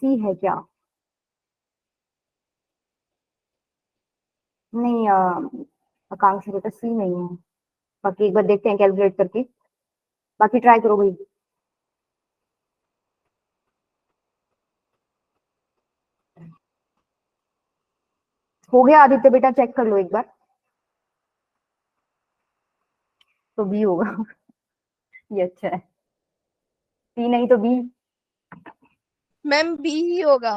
सी है क्या? नहीं, आकांक्षा बेटा सी नहीं है। बाकी एक बार देखते हैं कैलकुलेट करके। बाकी ट्राई करो भाई। हो गया आदित्य बेटा, चेक कर लो एक बार। तो बी होगा। ये अच्छा है। सी नहीं तो बी। मैम बी ही होगा।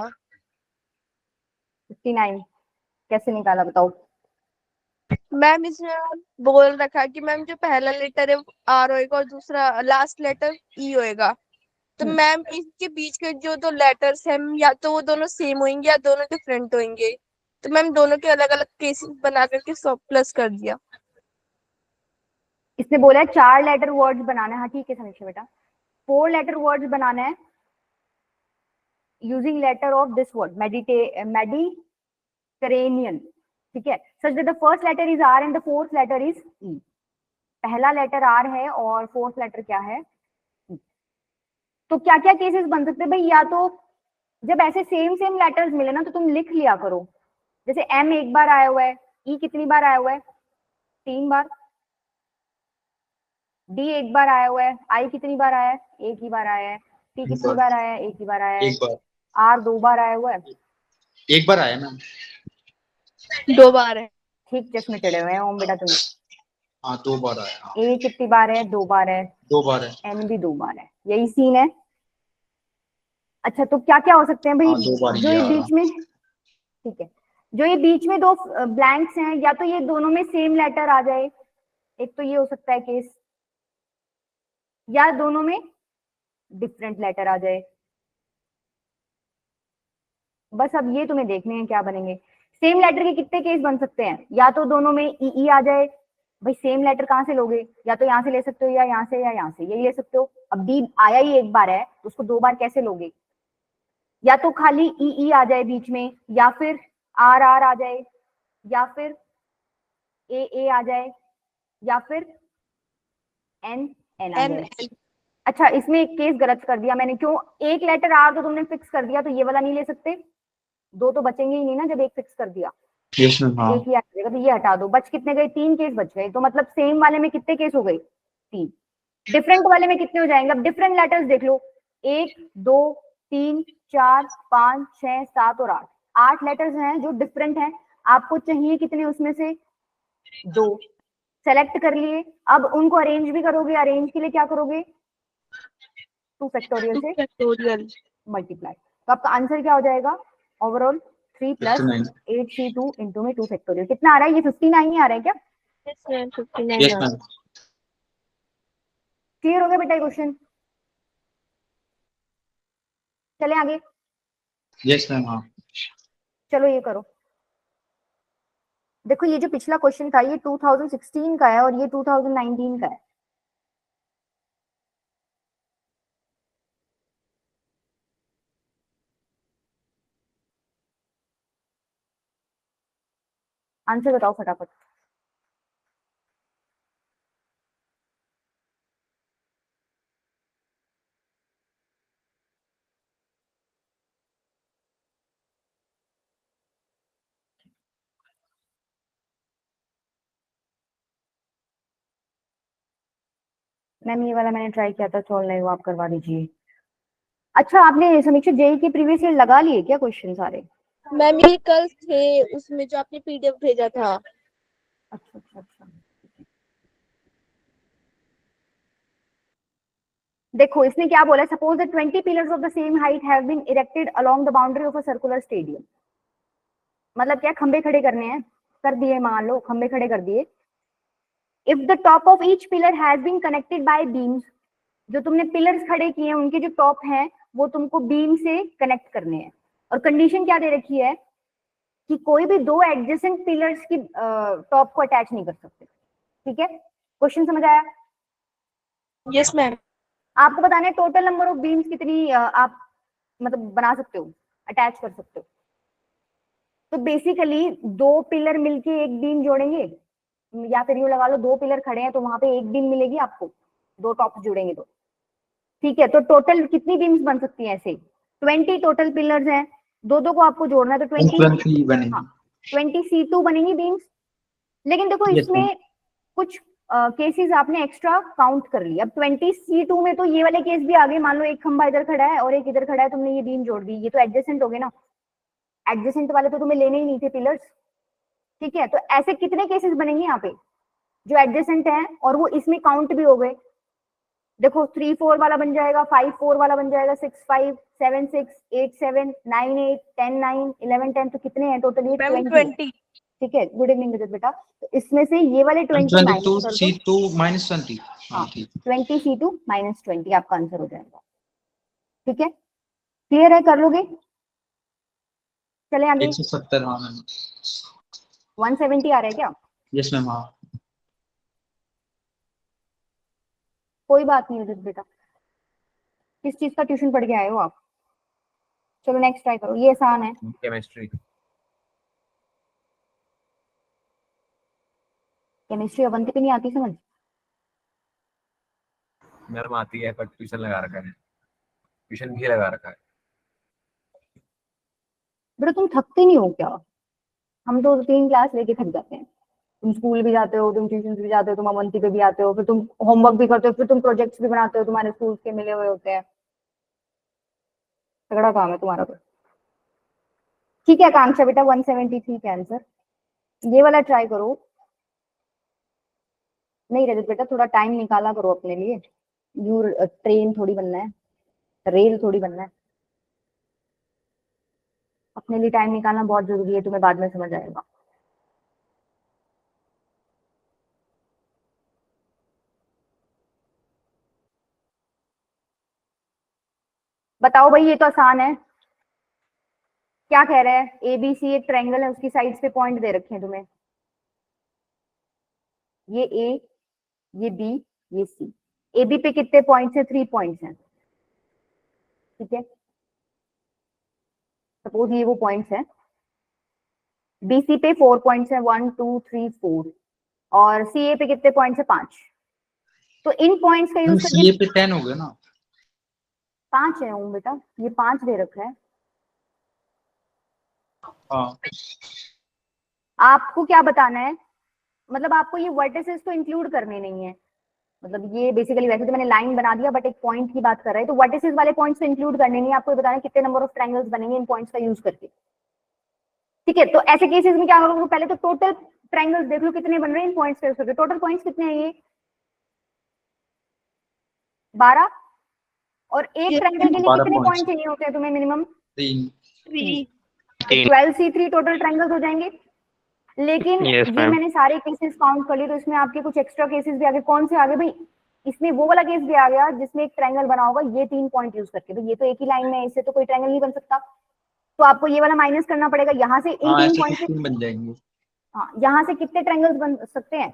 59 कैसे निकाला बताओ? मैम इसमें बोल रखा है कि मैम जो पहला लेटर है आर होएगा और दूसरा लास्ट लेटर ई होएगा। तो हम्म, मैम इसके बीच के जो दो लेटर्स हैं या तो वो दोनों सेम होंगे या दोनों डिफरेंट होंगे। तो मैम दोनों के अलग अलग केसेस बना करके सब प्लस कर दिया। इसने बोला है 4 लेटर वर्ड्स बनाना है। हाँ ठीक है समीक्षा बेटा, 4 लेटर वर्ड्स बनाना है using letter of this word Mediterranean. ठीक है, such that the first letter is R and the fourth letter is E. पहला लेटर आर है और फोर्थ लेटर क्या है? E। तो क्या क्या केसेस बन सकते हैं भाई? या तो जब ऐसे सेम सेम लेटर्स मिले ना तो तुम लिख लिया करो। जैसे एम एक बार आया हुआ है, ई कितनी बार आया हुआ है? 3 बार। डी एक बार आया हुआ है, आई कितनी बार आया है? एक ही बार आया है। टी एक कितनी बार। बार आया है? एक ही बार आया है। एक बार। आर 2 बार आया हुआ है। एक बार आया मैम। 2 बार है। ठीक चश्मे चढ़े हुए हैं ओम बेटा तुम्हें। हाँ 2 बार आया, हाँ। ए कितनी बार है? 2 बार है। 2 बार है। एन भी 2 बार है। यही सीन है। अच्छा तो क्या क्या हो सकते हैं भाई? हाँ 2 बार जो ये ये आ रहा। बीच में, ठीक है, जो ये बीच में दो ब्लैंक्स हैं, या तो ये दोनों में सेम लेटर आ जाए, एक तो ये हो सकता है केस, या दोनों में डिफरेंट लेटर आ जाए। बस अब ये तुम्हें देखने हैं क्या बनेंगे। सेम लेटर के कितने केस बन सकते हैं? या तो दोनों में ई आ जाए। भाई सेम लेटर कहाँ से लोगे? या तो यहाँ से ले सकते हो, या यहाँ से, या यहाँ से, यही ले सकते हो। अब डी आया ही एक बार है तो उसको 2 बार कैसे लोगे? या तो खाली ई आ जाए बीच में, या फिर आर आर आ जाए, या फिर ए आ जाए, या फिर एन एन आ एन जाए। एन। अच्छा इसमें एक केस गलत कर दिया मैंने। क्यों? एक लेटर आर तो तुमने फिक्स कर दिया, तो ये वाला नहीं ले सकते। दो तो बचेंगे ही नहीं ना जब एक फिक्स कर दिया। यस मैम, हाँ। एक ही आ जाएगा, तो ये हटा दो। बच कितने गए? 3 केस बच गए। तो मतलब सेम वाले में कितने केस हो गए? 3। डिफरेंट वाले में कितने हो जाएंगे? अब डिफरेंट लेटर्स देख लो। 1 2 3 4 5 6 7 और 8। 8 लेटर्स हैं जो डिफरेंट हैं। आपको चाहिए कितने उसमें से? 2। सेलेक्ट कर लिए। अब उनको अरेंज भी करोगे। अरेंज के लिए क्या करोगे? 2 फैक्टोरियल 2 से फैक्टोरियल। मल्टीप्लाई। तो आपका आंसर क्या हो जाएगा? Overall 3 plus 59। 8C2 इंटू में 2 फैक्टोरियल कितना आ रहा है? ये 59 ही आ रहा है क्या? यस मैम 59 यस है। मैम। क्लियर हो गया बेटा ये क्वेश्चन? चले आगे। यस मैम, हाँ। चलो ये करो। देखो ये जो पिछला क्वेश्चन था ये 2016 का है और ये 2019 का है। आंसर बताओ फटाफट। मैम ये वाला मैंने ट्राई किया था, सॉल्व नहीं हुआ, आप करवा दीजिए। अच्छा आपने समीक्षा जेई की प्रीवियस ईयर लगा लिए क्या क्वेश्चन सारे? मैम ये कल थे उसमें जो आपने पीडीएफ भेजा था। अच्छा अच्छा अच्छा। देखो इसने क्या बोला? Suppose the 20 pillars of the same height have been erected along the boundary of a circular stadium. मतलब क्या? खंबे खड़े करने हैं, कर दिए, मान लो खंबे खड़े कर दिए। If the top of each pillar has been connected by beams, जो तुमने पिलर्स खड़े किए हैं उनके जो टॉप हैं वो तुमको बीम से कनेक्ट करने हैं। और कंडीशन क्या दे रखी है कि कोई भी दो एडजेसेंट पिलर्स की टॉप को अटैच नहीं कर सकते। ठीक है, क्वेश्चन समझ आया? Yes ma'am. आपको बताना है टोटल नंबर ऑफ बीम्स कितनी आप मतलब बना सकते हो, अटैच कर सकते हो। तो बेसिकली दो पिलर मिलके एक बीम जोड़ेंगे, या फिर यूं लगा लो 2 पिलर खड़े हैं तो वहां पे एक बीम मिलेगी आपको, 2 टॉप जुड़ेंगे तो। ठीक है, तो टोटल कितनी बीम्स बन सकती हैं ऐसे? 20 टोटल पिलर्स हैं, दो दो को आपको जोड़ना है तो 20 20 बनेंगे। हाँ 20 C2 बनेंगी बीम्स। लेकिन देखो Yes, इसमें ma'am. कुछ केसेस आपने एक्स्ट्रा काउंट कर लिया। अब 20 C2 में तो ये वाले केस भी आ गए, मान लो एक खंभा इधर खड़ा है और एक इधर खड़ा है, तुमने ये बीम जोड़ दी, ये तो एडजेसेंट हो गए ना, एडजेसेंट वाले तो तुम्हें लेने ही नहीं थे पिलर्स, ठीक है। तो ऐसे कितने केसेस बनेंगे यहाँ पे जो एडजेसेंट हैं और वो इसमें काउंट भी हो गए। देखो 3-4 वाला बन जाएगा, 5-4 वाला बन जाएगा, 6-5, 7-6, 8-7, 9-8, 10-9, 11-10, तो कितने हैं टोटल? ये मैम 20। 20। ठीक है, गुड इवनिंग रजत बेटा। तो इसमें से ये वाले 20 22 माइनस कर दो। C2 -20। हाँ हाँ ठीक। 20 C2 -20 आपका आंसर हो जाएगा। ठीक है, क्लियर है, कर लोगे? चले आगे। 170। हाँ मैम। 170 आ रहा है क्या? Yes ma'am. हाँ कोई बात नहीं रजत बेटा, किस चीज का ट्यूशन पढ़ के आए हो आप? चलो नेक्स्ट ट्राई करो, ये आसान है। केमिस्ट्री। केमिस्ट्री अवंती पे नहीं आती समझ? मैम आती है पर ट्यूशन लगा रखा है, ट्यूशन भी लगा रखा है। बेटा तुम थकते नहीं हो क्या? हम तो 3 क्लास लेके थक जाते हैं। तुम स्कूल भी जाते हो, तुम ट्यूशन भी जाते हो, तुम अवंती पे भी आते हो, फिर तुम होमवर्क भी करते हो, फिर तुम प्रोजेक्ट्स भी बनाते हो, तुम्हारे स्कूल के मिले हुए होते हैं। तगड़ा काम है तुम्हारा तो। ठीक है आकांक्षा बेटा, 173 का आंसर। ये वाला ट्राई करो। नहीं रजत बेटा, थोड़ा टाइम निकाला करो अपने लिए। यू ट्रेन थोड़ी बनना है, रेल थोड़ी बनना है। अपने लिए टाइम निकालना बहुत जरूरी है, तुम्हें बाद में समझ आएगा। बताओ भाई, ये तो आसान है। क्या कह रहे हैं? ABC एक ट्रायंगल है, उसकी साइड्स पे पॉइंट दे रखे हैं तुम्हें। ये A, ये B, ये C। AB पे कितने पॉइंट्स हैं? 3 पॉइंट्स हैं, ठीक है। सपोज ये वो पॉइंट्स हैं। BC पे 4 पॉइंट्स हैं, 1 2 3 4। और CA पे कितने पॉइंट्स हैं? 5। तो इन पॉइंट्स का यूज करके CA पे 10 हो गया ना। 5 है ओम बेटा, ये 5 दे रखा है। हाँ आपको क्या बताना है? मतलब आपको ये वर्टिसेस तो इंक्लूड करने नहीं है। मतलब ये बेसिकली वैसे तो मैंने लाइन बना दिया, बट एक पॉइंट की बात कर रहा है, तो वर्टिसेस वाले पॉइंट्स तो इंक्लूड करने नहीं है। आपको ये बताना है कितने नंबर ऑफ ट्रायंगल्स बनेंगे इन पॉइंट्स का यूज करके। ठीक है, तो ऐसे केसेस में क्या करोगे? पहले तो टोटल ट्रायंगल्स देख लो कितने बन रहे हैं इन पॉइंट्स का यूज करके। टोटल पॉइंट्स कितने हैं? ये 12। और एक ट्रायंगल के लिए 12 कितने points। पॉइंट चाहिए होते हैं तुम्हें मिनिमम? 3। 3। 12 C3 टोटल ट्रायंगल्स हो जाएंगे। लेकिन Yes, ये ma'am. मैंने सारे केसेस काउंट कर लिए, तो इसमें आपके कुछ एक्स्ट्रा केसेस भी आ गए। कौन से आ गए भाई? इसमें वो वाला केस भी आ गया जिसमें एक ट्रायंगल बना होगा ये 3 पॉइंट यूज करके। तो ये तो एक ही लाइन में है, इससे तो कोई ट्रायंगल नहीं बन सकता। तो आपको ये वाला माइनस करना पड़ेगा। यहाँ से इन हाँ 3 ऐसे पॉइंट से, 15 बन जाएंगे। हाँ यहाँ से कितने ट्रायंगल्स बन सकते हैं?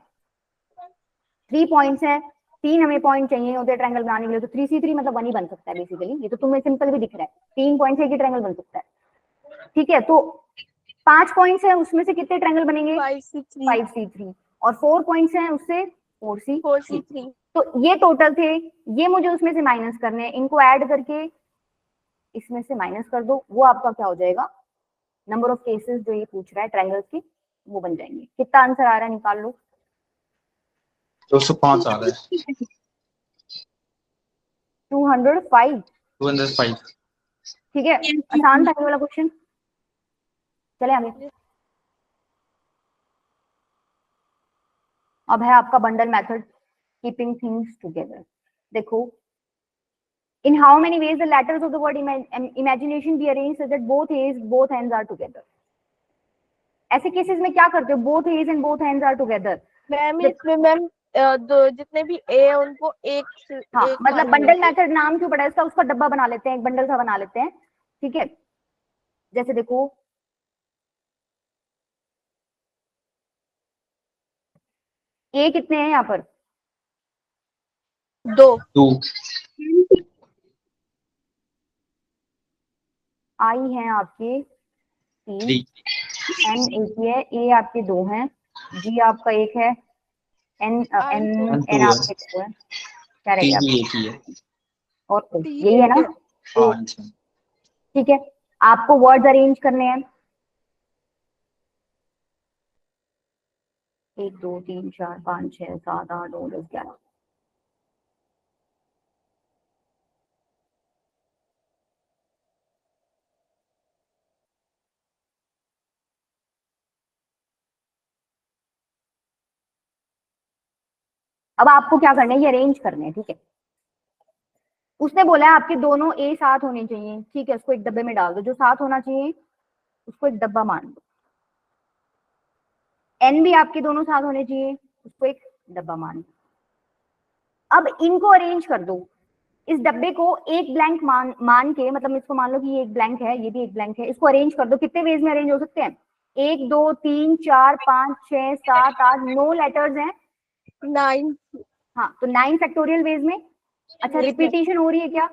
3 पॉइंट्स हैं, 3 हमें पॉइंट चाहिए होते हैं ट्रायंगल बनाने के लिए। तो 3C3 मतलब 1 ही बन सकता है बेसिकली। ये तो तुम्हें सिंपल भी दिख रहा है, 3 पॉइंट से एक ही ट्रायंगल बन सकता है। ठीक है, तो 5 पॉइंट्स हैं, उसमें से कितने ट्रायंगल बनेंगे? 5C3। 5C3। और 4 पॉइंट्स हैं, उससे 4C। 4C3। तो ये टोटल थे, ये मुझे उसमें से माइनस करने हैं। इनको ऐड करके इसमें से माइनस कर दो, वो आपका क्या हो जाएगा? नंबर ऑफ केसेस जो ये पूछ रहा है ट्रायंगल्स की, वो बन जाएंगे। कितना आंसर आ रहा है निकाल लो। 205 आ रहा है। 205। 205। ठीक है, आसान था ये वाला क्वेश्चन। चले आगे। अब है आपका bundle method, keeping things together. देखो, in how many ways the letters of the word imagination be arranged so that both hands are together? ऐसे केसेस में क्या करते हो? both hands and both hands are together। Ma'am इसमें ma'am दो जितने भी ए है उनको एक हाँ एक मतलब मान बंडल लेंगे। मेथड नाम क्यों पड़ा है इसका? उसका डब्बा बना लेते हैं, एक बंडल सा बना लेते हैं। ठीक है, जैसे देखो ए कितने हैं यहाँ पर? 2। 2। आई हैं आपके 3, 3। एन एक ही है, ए आपके 2 हैं, जी आपका 1 है, एन एन N2 एन है। आपके 2 है। क्या रह T गया? भी एक ही है। और T यही है ना? हाँ ठीक है, आपको वर्ड्स अरेंज करने हैं। 1 2 3 4 5 6 7 8 9 10 11। अब आपको क्या करना है, ये अरेंज करने हैं। ठीक है, उसने बोला है आपके दोनों ए साथ होने चाहिए। ठीक है, उसको एक डब्बे में डाल दो, जो साथ होना चाहिए उसको एक डब्बा मान लो। एन भी आपके दोनों साथ होने चाहिए, उसको एक डब्बा मान लो। अब इनको अरेंज कर दो। इस डब्बे को एक ब्लैंक मान के, मतलब इसको मान लो कि ये एक ब्लैंक है, ये भी एक ब्लैंक है, इसको अरेंज कर दो। कितने वेज में अरेंज हो सकते हैं? 1 2 3 4 5 6 7 8 9 लेटर्स हैं। 9। हाँ, तो 9 फैक्टोरियल वेज में। अच्छा, रिपीटेशन हो रही है क्या?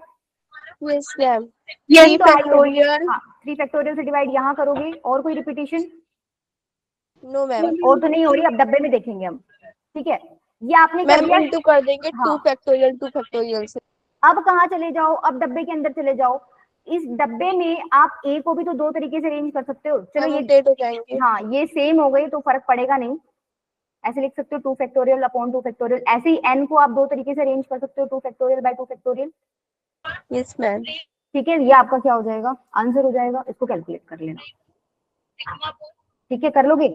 Yes ma'am. तीन 3 तो आई होगी। फैक्टोरियल। हाँ, 3 फैक्टोरियल से डिवाइड यहाँ करोगे। और कोई रिपीटेशन? No ma'am. और तो नहीं हो रही, अब डब्बे में देखेंगे हम। ठीक है, ये आपने कर मैम लिया। इंटू कर देंगे हाँ, 2 फैक्टोरियल से। अब कहाँ चले जाओ, अब डब्बे के अंदर चले जाओ। इस डब्बे में आप ए को भी तो दो तरीके से अरेंज कर सकते हो। चलो ये, रोटेट हो जाएंगे। हाँ, ये सेम हो गई तो फर्क पड़ेगा नहीं। ऐसे लिख सकते हो 2 फैक्टोरियल अपॉन 2 फैक्टोरियल। ऐसे ही एन को आप दो तरीके से अरेंज कर सकते हो, 2 factorial by 2 factorial. Yes ma'am. ठीक है, ये आपका क्या हो जाएगा, आंसर हो जाएगा। इसको कैलकुलेट कर लेना। ठीक है, कर लोगे?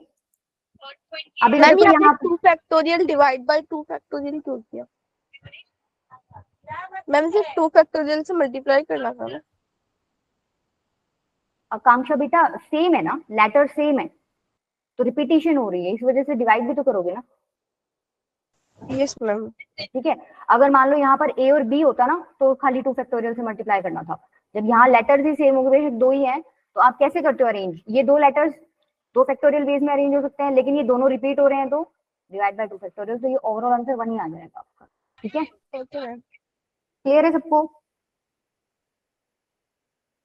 अभी मैम देखो यहाँ पे यहाँ 2 फैक्टोरियल डिवाइड बाय 2 फैक्टोरियल क्यों किया? मैम सिर्फ 2 फैक्टोरियल से मल्टीप्लाई करना था ना। आकांक्षा बेटा सेम है ना, लेटर सेम है, तो रिपीटेशन हो रही है, इस वजह से डिवाइड भी तो करोगे ना। Yes ma'am. ठीक है, अगर मान लो यहाँ पर ए और बी होता ना तो खाली 2 फैक्टोरियल से मल्टीप्लाई करना था। जब यहाँ लेटर्स ही सेम हो गए, बेशक दो ही हैं, तो आप कैसे करते हो अरेंज? ये दो लेटर्स 2 फैक्टोरियल बेस में अरेंज हो सकते हैं, लेकिन ये दोनों रिपीट हो रहे हैं तो डिवाइड बाय 2 फैक्टोरियल, तो ये ओवरऑल आंसर 1 ही आ जाएगा आपका। ठीक है, ओके मैम। क्लियर है सबको?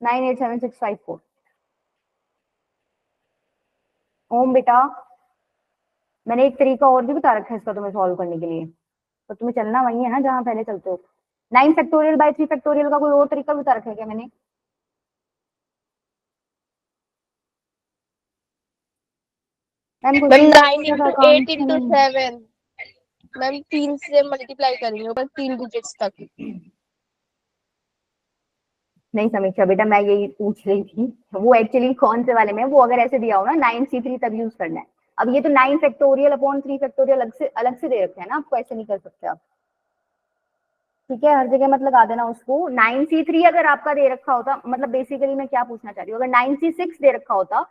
987654। ओम बेटा, मैंने एक तरीका और भी बता रखा है इसका तुम्हें सॉल्व करने के लिए, तो तुम्हें चलना वही है ना जहाँ पहले चलते हो। 9 फैक्टोरियल बाय 3 फैक्टोरियल का कोई और तरीका बता रखा है क्या मैंने? Ma'am ma'am question 9 into 8 into 7। Ma'am 3 से मल्टीप्लाई करेंगे ऊपर 3 डिजिट्स तक। नहीं समीक्षा बेटा, मैं यही पूछ रही थी, वो एक्चुअली कौन से वाले में है, वो अगर ऐसे दिया हो ना 9C3 तब यूज करना है। अब ये तो 9 फैक्टोरियल अपॉन 3 फैक्टोरियल अलग से दे रखे हैं ना, आपको ऐसे नहीं कर सकते आप। ठीक है, हर जगह मत लगा देना उसको। 9C3 अगर आपका दे रखा होता, मतलब बेसिकली मैं क्या पूछना चाह रही हूँ, अगर 9C6 दे रखा होता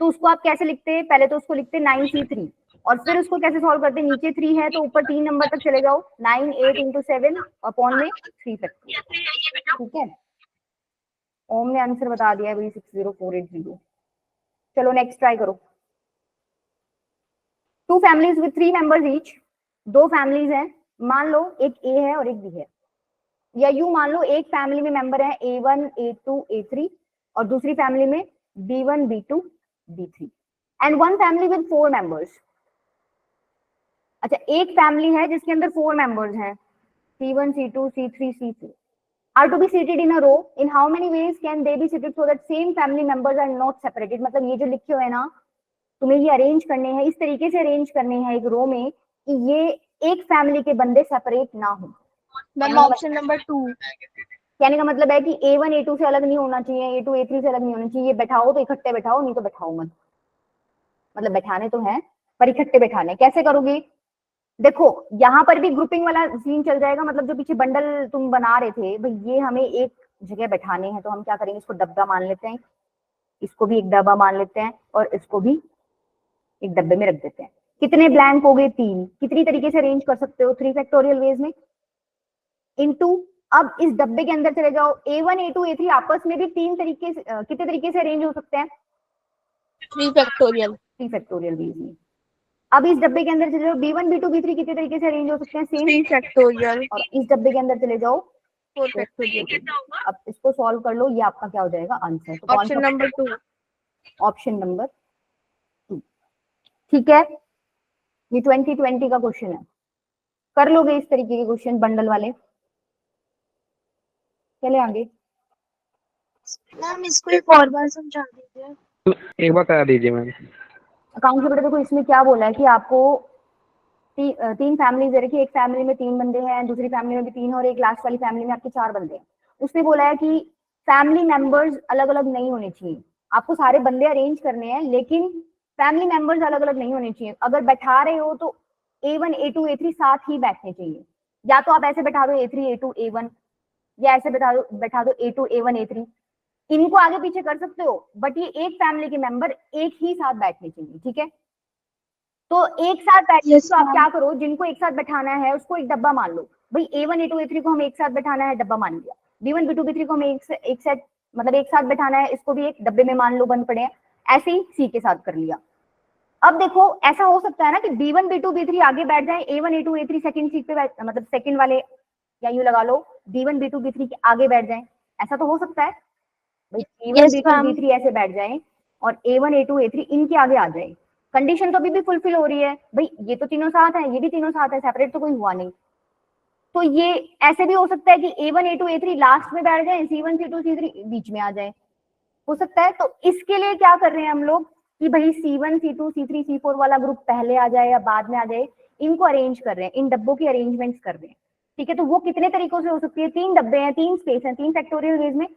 तो उसको आप कैसे लिखते? पहले तो उसको लिखते 9C3 और फिर उसको कैसे सॉल्व करते? नीचे 3 है तो ऊपर 3 नंबर तक चले जाओ, 9 8 इंटू 7 अपॉन में 3 फैक्टोरियल। ठीक है, ओम ने आंसर बता दिया है भाई 60480। चलो नेक्स्ट ट्राई करो। 2 फैमिलीज विद 3 मेंबर्स ईच। दो फैमिलीज हैं, मान लो एक ए है और एक बी है, या यू मान लो एक फैमिली में मेंबर है A1 A2 A3 और दूसरी फैमिली में B1 B2 B3 and one family with 4 members. अच्छा, एक फैमिली है जिसके अंदर 4 मेंबर्स हैं, C1 C2 C3 C4 are to be seated in a row. In how many ways can they be seated so that same family members are not separated? मतलब ये जो लिखे हुए हैं ना, तुम्हें ये अरेंज करने हैं, इस तरीके से अरेंज करने हैं एक रो में कि ये एक फैमिली के बंदे सेपरेट ना हो। Ma'am option number 2। कहने का मतलब है कि A1 A2 से अलग नहीं होना चाहिए, A2 A3 से अलग नहीं होना चाहिए। ये बैठाओ तो इकट्ठे बैठाओ, नहीं तो बैठाओ मत। मतलब बैठाने तो हैं पर इकट्ठे बैठाने। कैसे करोगे? देखो यहाँ पर भी ग्रुपिंग वाला सीन चल जाएगा। मतलब जो पीछे बंडल तुम बना रहे थे भाई, ये हमें एक जगह बैठाने हैं तो हम क्या करेंगे, इसको डब्बा मान लेते हैं, इसको भी एक डब्बा मान लेते हैं और इसको भी एक डब्बे में रख देते हैं। कितने ब्लैंक हो गए? 3। कितनी तरीके से अरेंज कर सकते हो? 3 फैक्टोरियल वेज में इनटू। अब इस डब्बे के अंदर चले जाओ, A1 A2 A3 आपस में भी 3 तरीके से कितने तरीके से अरेंज हो सकते हैं? 3 फैक्टोरियल। 3 फैक्टोरियल वेज में। अब इस डब्बे के अंदर चले जाओ, B1 B2 B3 कितने तरीके से अरेंज हो सकते हैं? सेम। 3 फैक्टोरियल। और इस डब्बे के अंदर चले जाओ 4 फैक्टोरियल। अब इसको सॉल्व कर लो, ये आपका क्या हो जाएगा आंसर। तो कौन ऑप्शन सा? नंबर 2। Option number 2। ठीक है, ये 2020 का क्वेश्चन है। कर लोगे इस तरीके के क्वेश्चन बंडल वाले? चले आगे। मैम इसको एक और बार समझा दीजिए। एक बार करा दीजिए मैम। अकाउंट के बेटा देखो इसमें क्या बोला है कि आपको तीन फैमिलीज है, देखिए एक फैमिली में 3 बंदे हैं, दूसरी फैमिली में भी 3 और एक लास्ट वाली फैमिली में आपके 4 बंदे हैं। उसने बोला है कि फैमिली मेंबर्स अलग अलग नहीं होने चाहिए, आपको सारे बंदे अरेंज करने हैं लेकिन फैमिली मेंबर्स अलग अलग नहीं होने चाहिए। अगर बैठा रहे हो तो A1 A2 A3 साथ ही बैठने चाहिए, या तो आप ऐसे बैठा दो A3 A2 A1, या ऐसे बैठा दो A2 A1 A3, इनको आगे पीछे कर सकते हो, बट ये एक फैमिली के मेंबर एक ही साथ बैठने चाहिए, ठीक है। तो एक साथ बैठने Yes, तो आप ma'am. क्या करो, जिनको एक साथ बैठाना है उसको एक डब्बा मान लो, भाई A1 A2 A3 को हम एक साथ बैठाना है, डब्बा मान लिया। B1 B2 B3 को हम एक साथ मतलब एक साथ बैठाना है, इसको भी एक डब्बे में मान लो, बंद पड़े हैं। ऐसे ही C के साथ कर लिया। अब देखो ऐसा हो सकता है ना कि B1 B2 B3 आगे बैठ जाए, A1 A2 A3 second seat पे मतलब सेकंड वाले, या यूं लगा लो B1 B2 B3 के आगे बैठ जाए, ऐसा तो हो सकता है भाई। B1 Yes, B2 ma'am. B3 ऐसे बैठ जाए और A1 A2 A3 इनके आगे आ जाए। कंडीशन तो अभी भी फुलफिल हो रही है भाई, ये तो तीनों साथ है, ये भी तीनों साथ है, सेपरेट तो कोई हुआ नहीं। तो ये ऐसे भी हो सकता है कि A1 A2 A3 लास्ट में बैठ जाए, C1 C2 C3 बीच में आ जाए, हो सकता है। तो इसके लिए क्या कर रहे हैं हम लोग कि भाई C1 C2 C3 C4 वाला ग्रुप पहले आ जाए या बाद में आ जाए, इनको अरेंज कर रहे हैं, इन डब्बों की अरेंजमेंट्स कर रहे हैं, ठीक है। तो वो कितने तरीकों से हो सकती है, 3 डब्बे हैं, 3 स्पेस हैं, 3 फैक्टोरियल वेज में।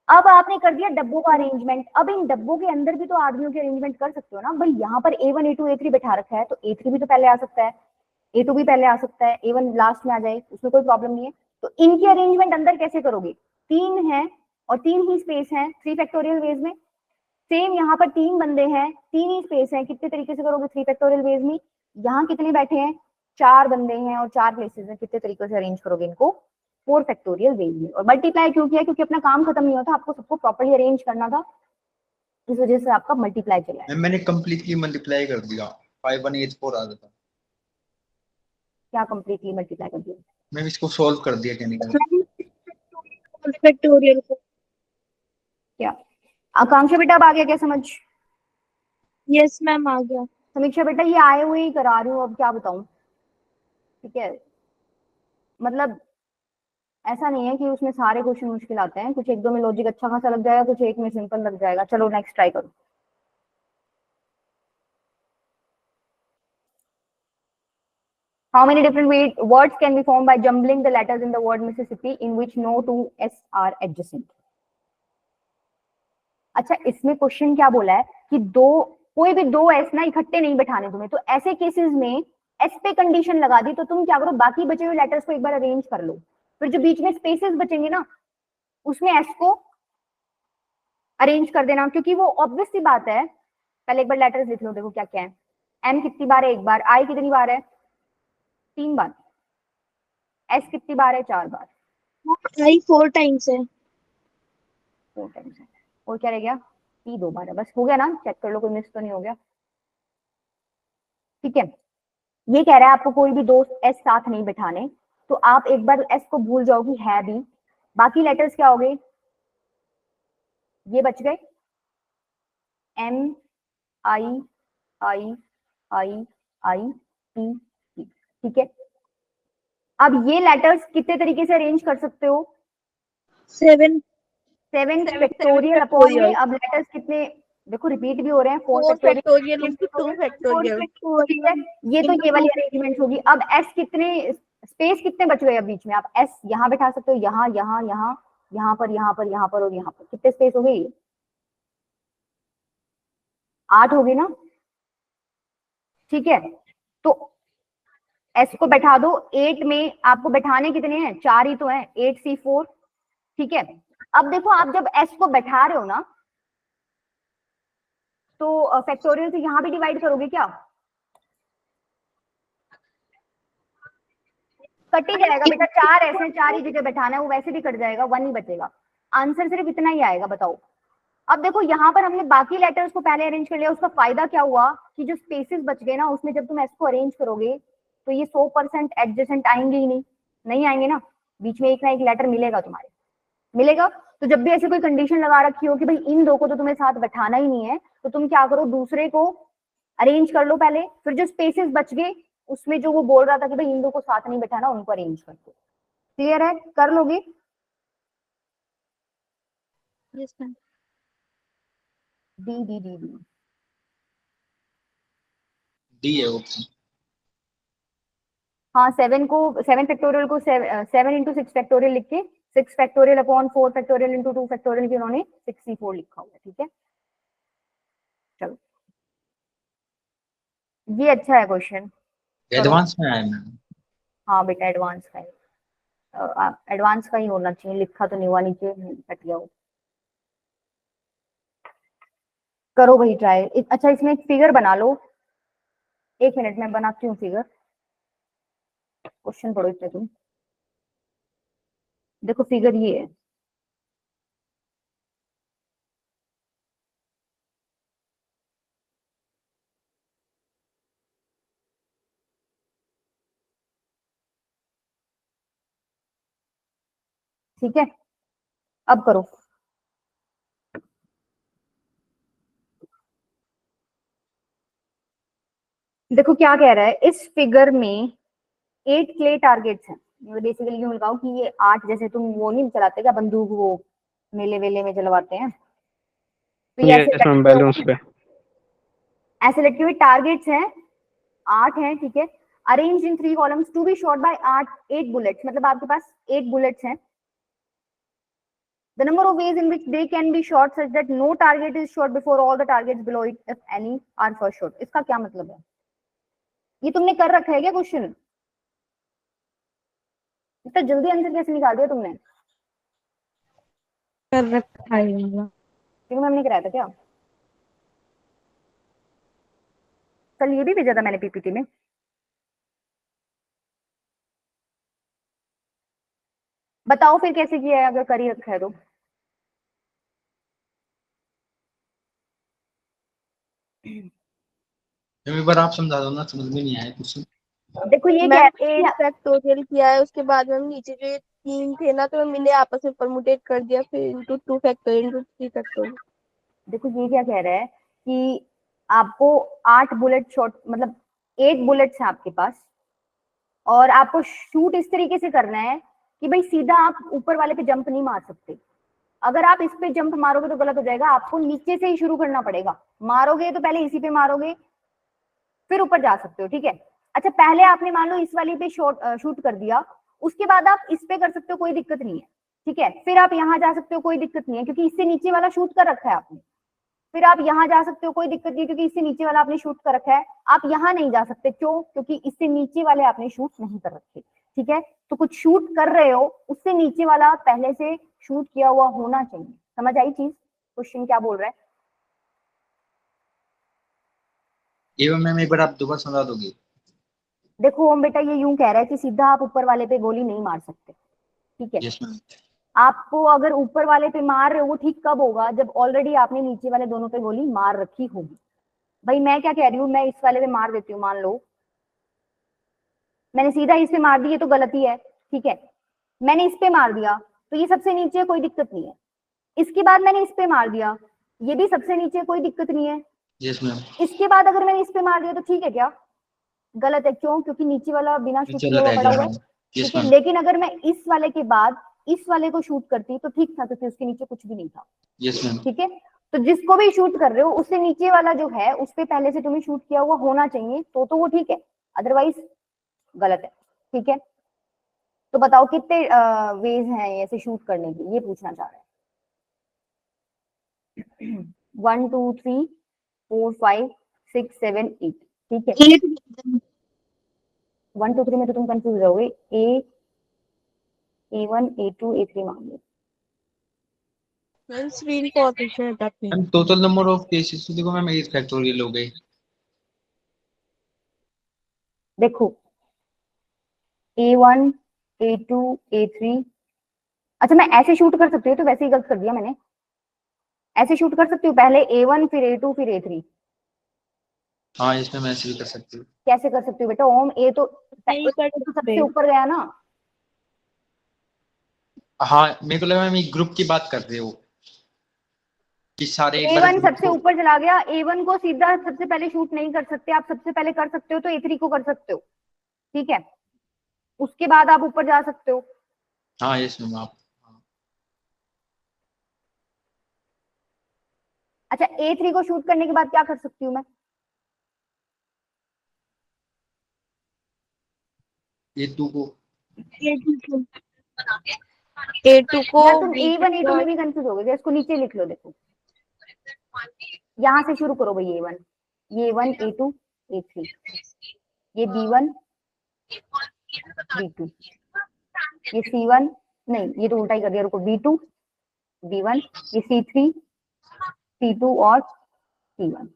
अब आपने कर दिया डब्बों का अरेंजमेंट, अब इन डब्बों के अंदर भी तो आदमियों के अरेंजमेंट कर सकते हो ना भाई। यहाँ पर A1 A2 A3 बैठा रखा है तो A3 भी तो पहले आ सकता है, A2 भी पहले आ सकता है, A1 लास्ट में आ जाए, उसमें कोई प्रॉब्लम नहीं है। तो इनकी अरेंजमेंट अंदर कैसे करोगे, 3 है और 3 ही स्पेस है, 3 फैक्टोरियल वेज में। सेम यहाँ पर 3 बंदे हैं, 3 ही स्पेस है, कितने तरीके से करोगे 3 फैक्टोरियल वेज में। यहाँ कितने बैठे हैं, 4 बंदे हैं और 4 प्लेसेस हैं, कितने तरीके से अरेंज करोगे इनको 4 फैक्टोरियल वेज में। और मल्टीप्लाई क्यों किया, क्योंकि अपना काम खत्म नहीं होता, आपको सबको प्रॉपर्ली अरेंज करना था, इस वजह से आपका मल्टीप्लाई चला है। मैंने कंप्लीटली मल्टीप्लाई कर दिया, 5184 आ जाता। क्या कंप्लीटली मल्टीप्लाई कर दिया, मैं इसको सॉल्व कर दिया कहने का। फैक्टोरियल को। क्या आकांक्षा बेटा अब आ गया क्या समझ। यस मैम आ गया। समीक्षा बेटा ये आए हुए ही करा रही हूँ, अब क्या बताऊं, ठीक है। मतलब ऐसा नहीं है कि उसमें सारे क्वेश्चन मुश्किल आते हैं, कुछ 1-2 में लॉजिक अच्छा खासा लग जाएगा, कुछ एक में सिंपल लग जाएगा। चलो नेक्स्ट ट्राई करो। How many different words can be formed by jumbling the letters in the word Mississippi in which no two S are adjacent? अच्छा इसमें क्वेश्चन क्या बोला है कि कोई भी 2 S ना इकट्ठे नहीं बैठाने तुम्हें, तो ऐसे केसेस में S पे कंडीशन लगा दी, तो तुम क्या करो, बाकी बचे हुए लेटर्स को एक बार अरेंज कर लो, फिर जो बीच में स्पेसेस बचेंगे ना उसमें S को अरेंज कर देना, क्योंकि वो ऑब्वियस सी बात है। पहले एक बार लेटर्स लिख लो, देखो क्या क्या है। M कितनी बार है, 1 बार। I कितनी बार है, 3 बार। S कितनी बार है, 4 बार। आई 4 टाइम्स है। 4 टाइम्स है। और क्या रह गया, P 2 बार है। बस हो गया ना, चेक कर लो कोई मिस तो नहीं हो गया, ठीक है। ये कह रहा है आपको कोई भी 2 S साथ नहीं बैठाने, तो आप एक बार S को भूल जाओ कि है भी, बाकी लेटर्स क्या हो गए, ये बच गए M I I I I P P, ठीक है। अब ये लेटर्स कितने तरीके से अरेंज कर सकते हो, 7 फैक्टोरियल अपॉन में। अब लेटर्स कितने देखो रिपीट भी हो रहे हैं, 4 फैक्टोरियल इनटू 2 फैक्टोरियल। ये तो ये वाली अरेंजमेंट होगी। अब S कितने स्पेस कितने बच गए अब बीच में, आप S यहाँ बैठा सकते हो, यहाँ यहाँ यहाँ यहाँ पर यहाँ पर यहाँ पर और यहाँ पर, कितने स्पेस हो गई, 8 हो गई ना, ठीक है। तो S को बैठा दो, 8 में आपको बैठाने कितने हैं, 4 ही तो हैं, 8C4, ठीक है। अब देखो आप जब S को बैठा रहे हो ना तो फैक्टोरियल से यहाँ भी डिवाइड करोगे क्या, कट ही जाएगा बेटा, 4 ऐसे 4 ही जगह बैठाना है, वो वैसे भी कट जाएगा, 1 ही बचेगा। आंसर सिर्फ इतना ही आएगा, बताओ। अब देखो यहाँ पर हमने बाकी लेटर्स को पहले अरेंज कर लिया, उसका फायदा क्या हुआ कि जो स्पेसेस बच गए ना उसमें जब तुम S को अरेंज करोगे तो ये 100% एडजेसेंट आएंगे ही नहीं आएंगे ना, बीच में एक ना एक लेटर मिलेगा, तुम्हारे मिलेगा। तो जब भी ऐसे कोई कंडीशन लगा रखी हो कि भाई इन 2 को तो तुम्हें साथ बैठाना ही नहीं है, तो तुम क्या करो, दूसरे को अरेंज कर लो पहले, फिर जो स्पेसेस बच गए उसमें जो वो बोल रहा था कि भाई इन 2 को साथ नहीं बैठाना, उनको अरेंज कर दो। क्लियर है, कर लोगे। Yes ma'am. D D D D D है ऑप्शन। हाँ, 7 फैक्टोरियल को 7 इंटू 6 फैक्टोरियल लिख के 6 factorial upon 4 factorial into 2 factorial की उन्होंने 64 लिखा हुआ है। ठीक है, चलो ये अच्छा है क्वेश्चन। एडवांस में आया मैम। हाँ बेटा, एडवांस का है, एडवांस का ही होना चाहिए, लिखा तो नहीं हुआ नीचे, कट गया हो। करो भाई ट्राई। अच्छा, इसमें एक फिगर बना लो, 1 मिनट में बनाती हूँ फिगर। क्वेश्चन पढ़ो इतने तुम। देखो फिगर ये है, ठीक है, अब करो। देखो क्या कह रहा है इस फिगर में, 8 क्ले टारगेट्स हैं। बेसिकली यूं लगाओ कि ये 8, जैसे तुम वो नहीं चलाते क्या बंदूक, वो मेले वेले में चलवाते हैं, तो ये ऐसे यस मैम, लटके बैलून्स हुए, पे। ऐसे लटके हुए टारगेट्स हैं, 8 हैं। ठीक है, arrange in 3 columns to be shot by 8 bullets, मतलब आपके पास 8 बुलेट्स हैं। The number of ways in which they can be shot such that no target is shot before all the targets below it, if any, are first shot. इसका क्या मतलब है? ये तुमने कर रखा है क्या क्वेश्चन? इतना जल्दी आंसर कैसे निकाल दिया तुमने? कर रखा है वाला। क्योंकि मैम ने कराया था क्या? कल ये भी भेजा था मैंने पीपीटी में। बताओ फिर कैसे किया है, अगर कर ही रखा है तो। मैम एक बार आप समझा दो ना, समझ में नहीं आया कुछ। देखो ये मैम कहते हैं, 8 फैक्टोरियल किया है, उसके बाद मैम नीचे जो ये 3 थे ना, तो मैंने आपस में परमुटेट कर दिया, फिर इंटू 2 फैक्टोरियल इंटू 3 फैक्टोरियल। देखो ये क्या कह रहा है कि आपको 8 बुलेट शॉट, मतलब 8 बुलेट्स हैं आपके पास, और आपको शूट इस तरीके से करना है कि भाई सीधा आप ऊपर वाले पे जंप नहीं मार सकते। अगर आप इस पे जंप मारोगे तो गलत हो जाएगा, आपको नीचे से ही शुरू करना पड़ेगा। मारोगे तो पहले इसी पे मारोगे, फिर ऊपर जा सकते हो। ठीक है, अच्छा पहले आपने मान लो इस वाली पे शूट कर दिया, उसके बाद आप इस पे कर सकते हो, कोई दिक्कत नहीं है। ठीक है, फिर आप यहाँ जा सकते हो, कोई दिक्कत नहीं है, क्योंकि इससे नीचे वाला शूट कर रखा है आपने। फिर आप यहाँ जा सकते हो, कोई दिक्कत नहीं है, क्योंकि इससे नीचे वाला आपने शूट कर रखा है। आप यहाँ नहीं जा सकते, क्यों? क्योंकि इससे नीचे वाले आपने शूट नहीं कर रखे। ठीक है, तो कुछ शूट कर रहे हो, उससे नीचे वाला पहले से शूट किया हुआ होना चाहिए। समझ आई चीज? क्वेश्चन क्या बोल रहा है? एवं मैम एक बार आप दोबारा समझा दोगे? देखो ओम बेटा, ये यूं कह रहा है कि सीधा आप ऊपर वाले पे गोली नहीं मार सकते। ठीक है, यस मैम। आपको अगर ऊपर वाले पे मार रहे हो, वो ठीक कब होगा? जब ऑलरेडी आपने नीचे वाले दोनों पे गोली मार रखी होगी। भाई मैं क्या कह रही हूँ, मैं इस वाले पे मार देती हूँ, मान लो मैंने सीधा इस पे मार दी, ये तो गलती है। ठीक है, मैंने इस पे मार दिया तो ये सबसे नीचे है, कोई दिक्कत नहीं है। इसके बाद मैंने इस पे मार दिया, ये भी सबसे नीचे है, कोई दिक्कत नहीं है। Yes ma'am. इसके बाद अगर मैंने इस पे मार दिया तो ठीक है क्या? गलत है, क्यों? क्योंकि नीचे वाला बिना शूट किए चल हुआ रह पड़ा गया। हुआ हाँ है। यस ठीक है, मैम। लेकिन अगर मैं इस वाले के बाद इस वाले को शूट करती तो ठीक था, क्योंकि उसके नीचे कुछ भी नहीं था। Yes ma'am. ठीक है, तो जिसको भी शूट कर रहे हो, उससे नीचे वाला जो है उस पे पहले से तुम्हें शूट किया हुआ होना चाहिए, तो वो ठीक है, अदरवाइज गलत है। ठीक है, तो बताओ कितने वेज हैं ऐसे शूट करने के, ये पूछना चाह रहे हैं। 1 2 3 4 5 6 7 8। ठीक है, 1 2 3 में तो तुम कंफ्यूज रहोगे, A1 A2 A3 मान लो। मैम स्क्रीन को ऑफिशियल हटाते हैं। Ma'am total number of cases तो देखो मैम 8 फैक्टोरियल हो गए। देखो A1 A2 A3, अच्छा मैं ऐसे शूट कर सकती हूँ, तो वैसे ही गलत कर दिया मैंने। ऐसे शूट कर सकती हूँ, पहले A1 फिर A2 फिर A3। हाँ इसमें मैं ऐसे भी कर सकती हूँ। कैसे कर सकती हूँ बेटा? ओम ए तो नहीं कर सबसे सकते। ऊपर गया ना। हाँ मेरे को लगा मैम एक ग्रुप की बात कर रहे हो कि सारे एक बार A1 ग्रुप सबसे को। ऊपर चला गया, A1 को सीधा सबसे पहले शूट नहीं कर सकते आप, सबसे पहले कर सकते हो तो A3 को कर सकते हो। ठीक है, उसके बाद आप ऊपर जा सकते हो। हाँ यस मैम। आप हाँ। अच्छा, A3 को शूट करने के बाद क्या कर सकती हूँ मैं? A2 को A2 को यार तुम B2 A1 A2 को में भी कंफ्यूज हो गए, इसको नीचे लिख लो। देखो यहाँ से शुरू करो भाई, A1 A2 A3, ये B1 B2, ये C1, नहीं ये तो उल्टा ही कर दिया, रुको, B2 B1, ये C3 C2 और C1।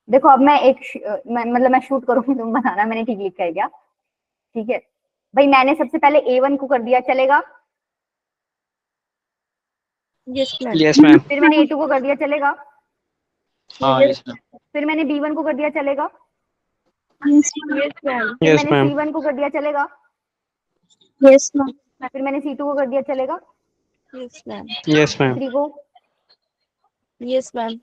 देखो अब मैं मतलब मैं शूट करूंगी, तुम बताना मैंने ठीक लिखा है क्या। ठीक है भाई, मैंने सबसे पहले A1 को कर दिया, चलेगा? Yes ma'am. Yes ma'am. फिर मैंने A2 को कर दिया, चलेगा? हाँ यस मैम। फिर मैंने B1 को कर दिया, चलेगा? Yes ma'am. फिर यस मैंने मैम। C1 को कर दिया, चलेगा? Yes ma'am. फिर मैंने C2 को कर दिया, चलेगा? Yes ma'am. Yes ma'am. C3 को, यस मैम।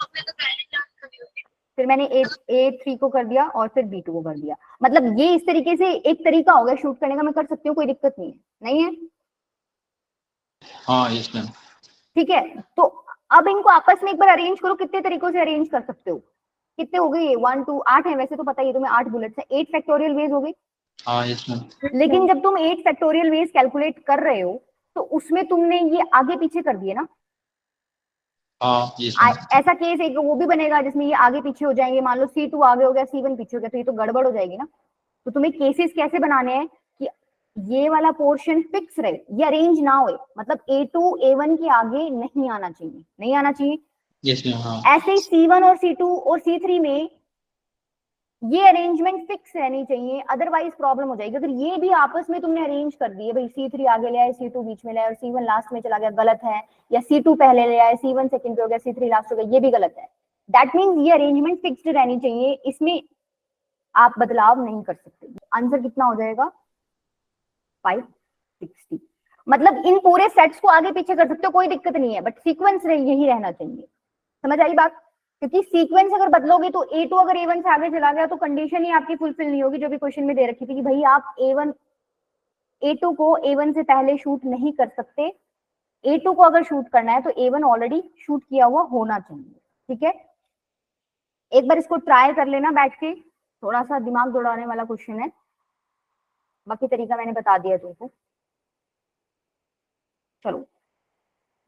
फिर मैंने A3 को कर दिया और फिर B2 को कर दिया। मतलब ये इस तरीके से एक तरीका हो गया शूट करने का, मैं कर सकती हूँ, कोई दिक्कत नहीं है, नहीं है? हाँ यस मैम। ठीक है, तो अब इनको आपस में एक बार अरेंज करो, कितने तरीकों से अरेंज कर सकते हो? कितने हो गए? 1 2 8 है वैसे तो, पता ही है तुम्हें, 8 बुलेट्स है, 8 फैक्टोरियल वेज हो गई। हाँ यस मैम। लेकिन जब तुम 8 फैक्टोरियल वेज कैलकुलेट कर रहे हो तो उसमें तुमने ये आगे पीछे कर दिए ना। हाँ यस मैम। ऐसा केस एक वो भी बनेगा जिसमें ये आगे पीछे हो जाएंगे, मान लो C2 आगे हो गया C1 पीछे हो गया, तो ये तो गड़बड़ हो जाएगी ना। तो तुम्हें केसेस कैसे बनाने हैं कि ये वाला पोर्शन फिक्स रहे, ये अरेंज ना हो, मतलब A2 A1 के आगे नहीं आना चाहिए, नहीं आना चाहिए। Yes ma'am. हाँ ऐसे ही C1 और C2 और C3 में ये अरेंजमेंट फिक्स रहनी चाहिए, अदरवाइज प्रॉब्लम हो जाएगी। अगर ये भी आपस में तुमने अरेंज कर दिए, भाई C3 आगे ले आए, C2 बीच में ले आए और C1 लास्ट में चला गया, गलत है। या C2 पहले ले आए, C1 सेकंड पे हो गया, C3 लास्ट हो गया, ये भी गलत है। दैट मीन्स ये अरेंजमेंट फिक्स्ड रहनी चाहिए, इसमें आप बदलाव नहीं कर सकते। आंसर कितना हो जाएगा? 560। मतलब इन पूरे सेट्स को आगे पीछे कर सकते हो, कोई दिक्कत नहीं है, बट सीक्वेंस यही रहना चाहिए। समझ आई बात? क्योंकि सीक्वेंस अगर बदलोगे तो A2 अगर A1 से आगे चला गया तो कंडीशन ही आपकी फुलफिल नहीं होगी, जो भी क्वेश्चन में दे रखी थी कि भाई आप A2 को A1 से पहले शूट नहीं कर सकते। A2 को अगर शूट करना है तो A1 ऑलरेडी शूट किया हुआ होना चाहिए। ठीक है, एक बार इसको ट्राई कर लेना बैठ के, थोड़ा सा दिमाग दौड़ाने वाला क्वेश्चन है, बाकी तरीका मैंने बता दिया तुमको। चलो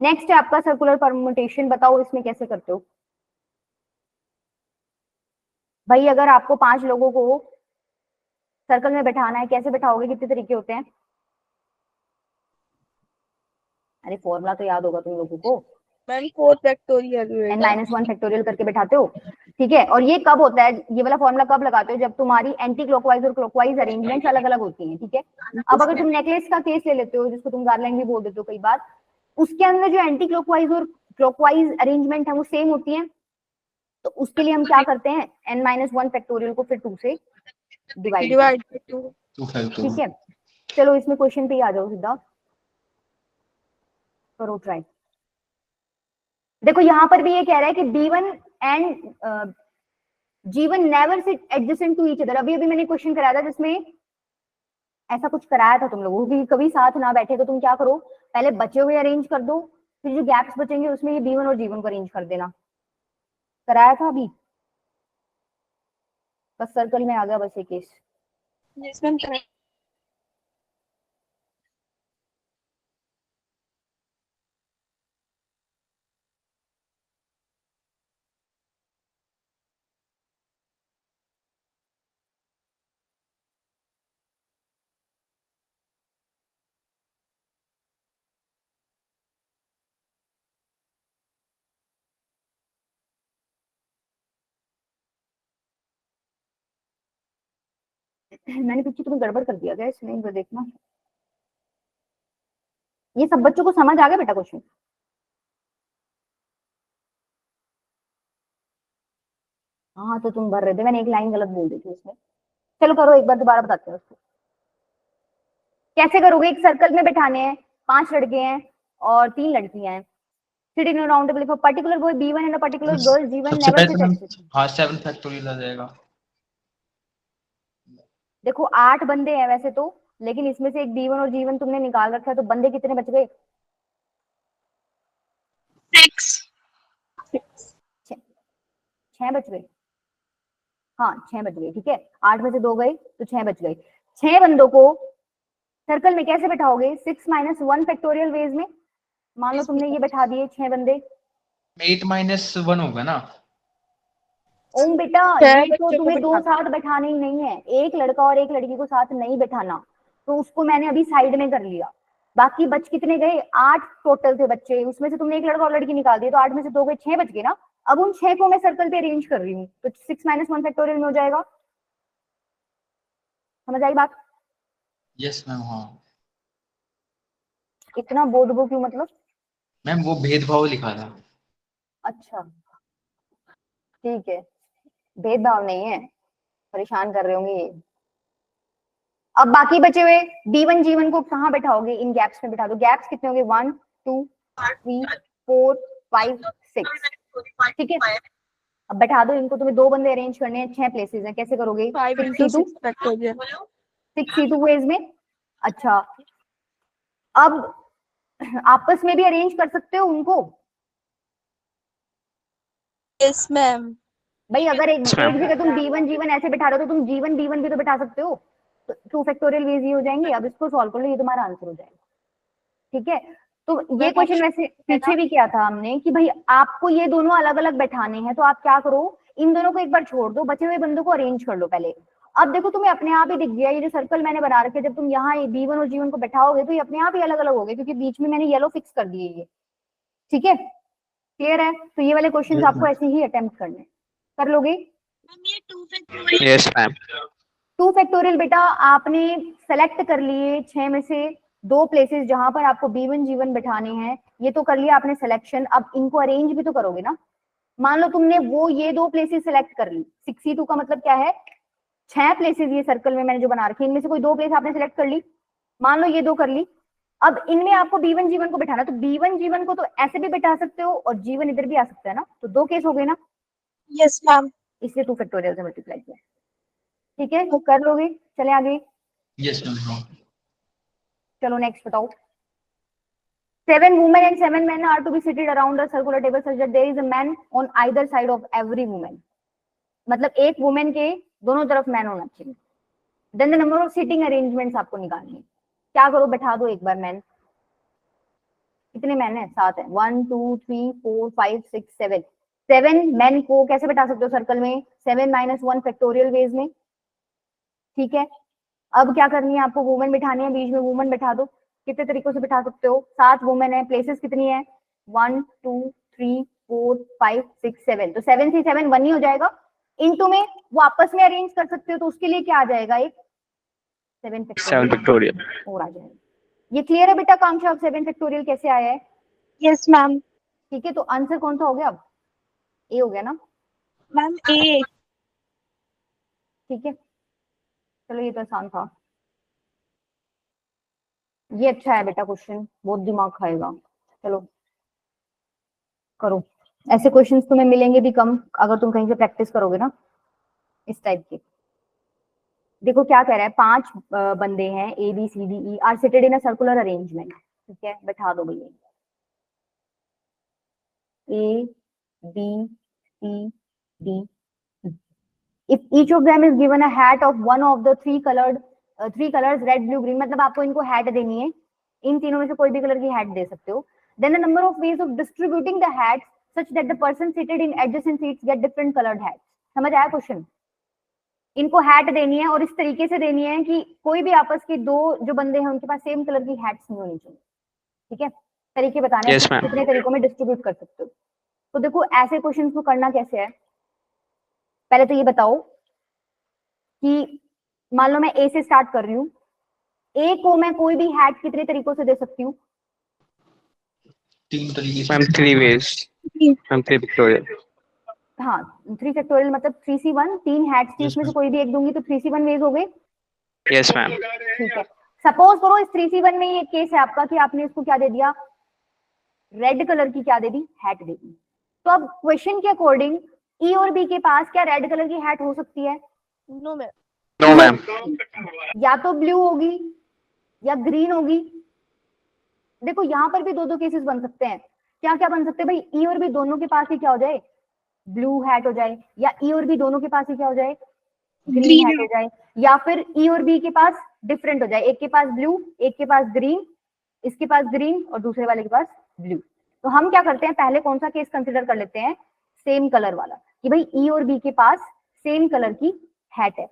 नेक्स्ट है आपका सर्कुलर परम्यूटेशन, बताओ इसमें कैसे करते हो? भाई अगर आपको 5 लोगों को सर्कल में बैठाना है, कैसे बैठाओगे? कितने तरीके होते हैं? अरे फॉर्मूला तो याद होगा तुम लोगों को, मैम 4 फैक्टोरियल n-1 फैक्टोरियल करके बैठाते हो। ठीक है, और ये कब होता है, ये वाला फॉर्मूला कब लगाते हो? जब तुम्हारी एंटी क्लॉकवाइज और क्लॉकवाइज अरेंजमेंट्स अलग अलग होती हैं। ठीक है, अब अगर तुम नेकलेस का केस ले लेते हो, जिसको तुम गार्लैंड भी बोल देते हो कई बार, उसके अंदर जो एंटी क्लॉकवाइज और क्लॉकवाइज अरेंजमेंट है वो सेम होती है। तो उसके लिए हम क्या करते हैं, n-1 फैक्टोरियल को फिर 2 से डिवाइड। Divide by 2। ठीक है, चलो इसमें क्वेश्चन पे ही आ जाओ सीधा, करो ट्राई। देखो यहाँ पर भी ये कह रहा है कि B1 and G1 never sit adjacent to each other. अभी अभी मैंने क्वेश्चन कराया था जिसमें ऐसा कुछ कराया था तुम लोगों को, कभी साथ ना बैठे तो तुम क्या करो, पहले बचे हुए अरेंज कर दो, फिर जो गैप्स बचेंगे उसमें ये B1 और G1 को अरेंज कर देना। कराया था अभी, बस सर्कल में आ गया बस ये केस। Yes ma'am. मैंने पीछे तुम्हें गड़बड़ कर दिया क्या इसमें, एक बार देखना। ये सब बच्चों को समझ आ गया बेटा क्वेश्चन? हाँ तो तुम भर रहे थे, मैंने एक लाइन गलत बोल दी थी इसमें। चलो करो एक बार, दोबारा बताते हैं उसको कैसे करोगे। एक सर्कल में बैठाने हैं, 5 लड़के हैं और 3 लड़कियां हैं। Sitting in round table, particular boy B1 and a particular girl G1 सबसे नेवर पहले सिट मैम एडजेसेंट। हाँ 7 फैक्टोरियल आ जाएगा। देखो 8 बंदे हैं वैसे तो, लेकिन इसमें से एक B1 और G1 तुमने निकाल रखा है, तो बंदे कितने बच गए? 6 बच गए। हाँ 6 बच गए, ठीक है। 8 में से 2 गए तो 6 बच गए। 6 बंदों को सर्कल में कैसे बैठाओगे? 6 - 1 फैक्टोरियल वेज में। मान लो तुमने ये बैठा दिए 6 बंदे। 8 - 1 होगा ना? ओम बेटा, 6 ये तो बच्चों को तुम्हें दो बैठा साथ बैठाने ही नहीं है, एक लड़का और एक लड़की को साथ नहीं बैठाना, तो उसको मैंने अभी साइड में कर लिया। बाकी बच कितने गए? 8 टोटल थे बच्चे, उसमें से तुमने एक लड़का और लड़की निकाल दिए, तो 8 में से 2 गए, 6 बच गए ना। अब उन 6 को मैं सर्कल पे अरेंज कर रही हूँ, तो 6 - 1 फैक्टोरियल में हो जाएगा। समझ आई बात? Yes ma'am. हाँ इतना बोधबो क्यों मतलब? मैम, वो भेदभाव लिखा था। अच्छा ठीक है, भेदभाव नहीं है, परेशान कर रहे होंगे ये। अब बाकी बचे हुए B1 G1 को कहाँ बैठाओगे? इन गैप्स में बैठा दो। गैप्स कितने होंगे? 1 2 3 4 5 6, ठीक है। अब बैठा दो इनको, तुम्हें 2 बंदे अरेंज करने हैं, 6 प्लेसेस हैं, कैसे करोगे? 5 6 into C2 6 factorial. 6 C2 veg में। अच्छा, अब आपस में भी अरेंज कर सकते हो उनको। Yes ma'am. भाई अगर एक Yes, ma'am. जगह तुम B1 G1 ऐसे बैठा रहे हो, तो तुम G1 B1 भी तो बैठा सकते हो। तो 2 फैक्टोरियल वेज ही हो जाएंगे। अब इसको सॉल्व कर लो, ये तुम्हारा आंसर हो जाएगा, ठीक है। तो ये क्वेश्चन वैसे पीछे भी किया था हमने कि भाई आपको ये दोनों अलग अलग बैठाने हैं, तो आप क्या करो, इन दोनों को एक बार छोड़ दो, बचे हुए बंदों को अरेंज कर लो पहले। अब देखो तुम्हें अपने आप ही दिख गया, ये जो सर्कल मैंने बना रखे, जब तुम यहाँ B1 और G1 को बैठाओगे तो ये अपने आप ही अलग अलग हो गए, क्योंकि बीच में मैंने येलो फिक्स कर दिए ये, ठीक है। क्लियर है? तो ये वाले क्वेश्चन आपको ऐसे ही अटेम्प्ट करने हैं। कर लोगे? Yes, ma'am. 2 फैक्टोरियल बेटा आपने सेलेक्ट कर लिए 6 में से 2 प्लेसेस जहां पर आपको B1 G1 बैठाने हैं, ये तो कर लिया आपने सिलेक्शन। अब इनको अरेंज भी तो करोगे ना। मान लो तुमने वो ये 2 प्लेसेस सेलेक्ट कर ली, 6C2 का मतलब क्या है? 6 प्लेसेस ये सर्कल में मैंने जो बना रखी है, इनमें से कोई 2 प्लेस आपने सेलेक्ट कर ली, मान लो ये 2 कर ली। अब इनमें आपको B1 G1 को बैठाना, तो B1 G1 को तो ऐसे भी बैठा सकते हो और G1 इधर भी आ सकता है ना, तो 2 केस हो गए ना, यस मैम। इसलिए 2 फैक्टोरियल से मल्टीप्लाई किया, ठीक है। कर लोगे? चले आगे। Yes ma'am. हाँ चलो नेक्स्ट बताओ। 7 women and 7 men are to be seated around a circular table such that there is a man on either side of every woman. मतलब एक वुमेन के दोनों तरफ मैन होना चाहिए। Then the number of seating arrangements आपको निकालनी है। क्या करो, बैठा दो एक बार मैन। कितने मैन है? 7 है। 1 2 3 4 5 6 7। 7 मैन को कैसे बैठा सकते हो सर्कल में? 7 - 1 फैक्टोरियल वेज में, ठीक है। अब क्या करनी है आपको? वुमेन बिठानी है, बीच में वुमेन बैठा दो। कितने तरीकों से बैठा सकते हो? 7 वुमेन है, प्लेसेस कितनी है? 1 2 3 4 5 6 7, तो 7 से 7 1 ही हो जाएगा। इनटू में वो आपस में अरेंज कर सकते हो, तो उसके लिए क्या आ जाएगा? एक 7 7 फैक्टोरियल factorial. और आ जाएगा। ये क्लियर है बेटा कांक्षा? 7 फैक्टोरियल कैसे आया है? Yes ma'am. ठीक है, तो आंसर कौन सा हो गया? अब ए हो गया ना, मैम ए। ठीक है। चलो ये तो आसान था, ये अच्छा है बेटा क्वेश्चन, बहुत दिमाग खाएगा। चलो करो। ऐसे क्वेश्चंस तुम्हें मिलेंगे भी कम अगर तुम कहीं से प्रैक्टिस करोगे ना, इस टाइप के। देखो क्या कह रहा है, 5 बंदे हैं, ABCDE are seated in a circular arrangement, ठीक है। बैठा दो भैया, ABCD। If each of them is given a hat of one of the three colors red blue green, मतलब आपको इनको हैट देनी है, इन तीनों में से कोई भी कलर की हैट दे सकते हो। Then the number of ways of distributing the hats such that the person seated in adjacent seats get different colored hats. समझ आया क्वेश्चन? इनको हैट देनी है और इस तरीके से देनी है कि कोई भी आपस के 2 जो बंदे हैं उनके पास सेम कलर की हैट्स नहीं होनी चाहिए, ठीक है। तरीके बताने Yes, ma'am. कितने तरीकों में डिस्ट्रीब्यूट कर सकते हो। तो देखो ऐसे क्वेश्चन को करना कैसे है, पहले तो ये बताओ कि मान लो मैं ए से स्टार्ट कर रही हूँ, ए को मैं कोई भी हैट कितने तरीकों से दे सकती हूँ? 3 तरीके से। Ma'am, 3 ways. Ma'am, 3 factorial. हाँ 3 फैक्टोरियल मतलब 3C1, 3 हैट्स थी, Yes, उसमें से ma'am. कोई भी एक दूंगी तो 3C1 वेज हो गए, Yes, ma'am. ठीक है। सपोज करो इस 3C1 में ये केस है आपका कि आपने इसको क्या दे दिया, रेड कलर की क्या दे दी, हैट दे दी। तो अब क्वेश्चन के अकॉर्डिंग ई और बी के पास क्या रेड कलर की हैट हो सकती है? No ma'am. No, ma'am. या तो ब्लू होगी या ग्रीन होगी। देखो यहाँ पर भी दो दो केसेस बन सकते हैं। क्या क्या बन सकते हैं भाई, ई और बी दोनों के पास ही क्या हो जाए, ब्लू हैट हो जाए, या ई और बी दोनों के पास ही क्या हो जाए, ग्रीन हैट हो जाए, या फिर ई और बी के पास डिफरेंट हो जाए, एक के पास ब्लू, एक के पास ग्रीन, इसके पास ग्रीन और दूसरे वाले के पास ब्लू। तो हम क्या करते हैं, पहले कौन सा केस कंसिडर कर लेते हैं, सेम कलर वाला, कि भाई ई और बी के पास सेम कलर की हैट है।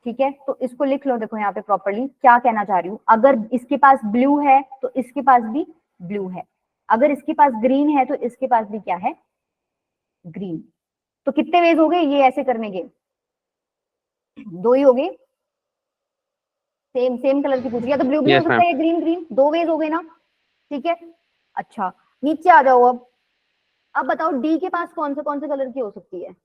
ठीक है, तो इसको लिख लो, देखो यहाँ पे प्रॉपर्ली क्या कहना चाह रही हूँ, अगर इसके पास ब्लू है तो इसके पास भी ब्लू है, अगर इसके पास ग्रीन है तो इसके पास भी क्या है, ग्रीन। तो कितने वेज हो गए ये ऐसे करने के, दो ही हो गए, सेम सेम कलर की पूछ रही है, तो ब्लू ब्लू हो यस सकता मैम। है, ग्रीन ग्रीन, दो वेज हो गए ना। ठीक है, अच्छा नीचे आ जाओ अब बताओ डी के पास कौन से कलर की हो सकती है।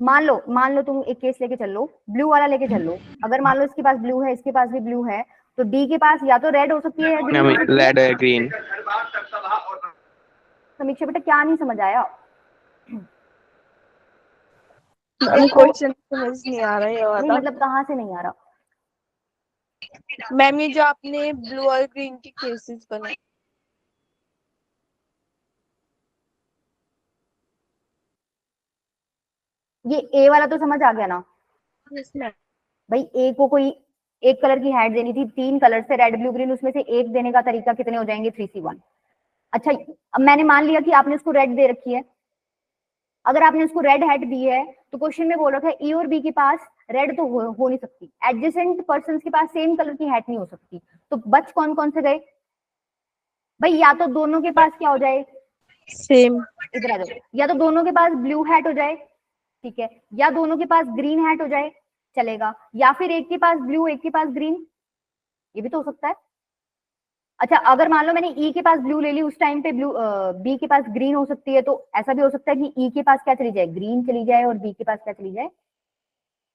मान लो तुम एक केस लेके चल लो, ब्लू वाला लेके चल लो, अगर मान लो इसके पास ब्लू है, इसके पास भी ब्लू है, तो डी के पास या तो रेड हो सकती है या ग्रीन हो सकती है। रेड है, ग्रीन। समीक्षा बेटा क्या नहीं समझ आया, मैम क्वेश्चन समझ नहीं आ रहा है ये नहीं वाला। मतलब कहाँ से नहीं आ रहा। मैम ये जो आपने ब्लू और ग्रीन के केसेस बनाए, ये ए वाला तो समझ आ गया ना, यस मैम। भाई ए को कोई एक कलर की हैट देनी थी, तीन कलर से रेड ब्लू ग्रीन, उसमें से एक देने का तरीका कितने हो जाएंगे, 3C1। अच्छा अब मैंने मान लिया कि आपने उसको रेड दे रखी है, अगर आपने उसको रेड हैट दी है तो क्वेश्चन में बोल रखा है ई और बी के पास रेड तो हो नहीं सकती, एडजेसेंट पर्सन के पास सेम कलर की हैट नहीं हो सकती, तो बच कौन कौन से गए भाई, या तो दोनों के पास क्या हो जाए, सेम। इधर आ जाओ, या तो दोनों के पास ब्लू हैट हो जाए, ठीक है, या दोनों के पास ग्रीन हैट हो जाए चलेगा, या फिर एक के पास ब्लू एक के पास ग्रीन, ये भी तो हो सकता है। अच्छा अगर मान लो मैंने ई के पास ब्लू ले ली, उस टाइम पे ब्लू बी के पास ग्रीन हो सकती है, तो ऐसा भी हो सकता है कि ई के पास क्या चली जाए, ग्रीन चली जाए, और बी के पास क्या चली जाए,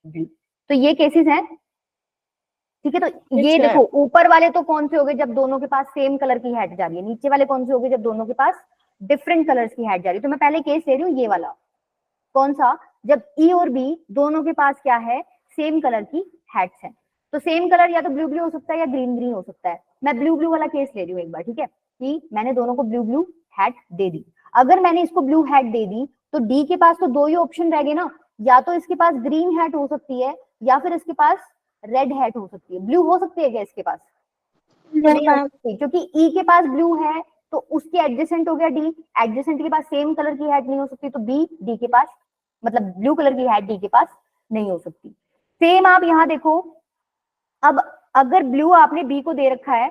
ब्लू। तो ये केसेस हैं। ठीक है, तो ये अच्छा। देखो ऊपर वाले तो कौन से हो गए जब दोनों के पास सेम कलर की हैट जा रही है, नीचे वाले कौन से हो गए जब दोनों के पास डिफरेंट कलर्स की हैट जा रही है। तो मैं पहले केस ले रही हूँ ये वाला, कौन सा, जब ई और बी दोनों के पास क्या है, सेम कलर की हैट्स हैं। तो सेम कलर या तो ब्लू ब्लू हो सकता है या ग्रीन ग्रीन हो सकता है। मैं ब्लू ब्लू वाला केस ले रही हूँ एक बार, ठीक है, कि मैंने दोनों को ब्लू ब्लू हैट दे दी। अगर मैंने इसको ब्लू हैट दे दी तो डी के पास तो दो ही ऑप्शन रह गए ना, या तो इसके पास ग्रीन हैट हो सकती है या फिर इसके पास रेड हैट हो सकती है। ब्लू हो सकती है क्या इसके पास, नहीं हो सकती, क्योंकि ई के पास ब्लू है तो उसके एडजेसेंट हो गया डी, एडजेसेंट के पास सेम कलर की हैट नहीं हो सकती, तो बी डी के पास मतलब ब्लू कलर की हैट डी के पास नहीं हो सकती। सेम आप यहां देखो, अब अगर ब्लू आपने बी को दे रखा है,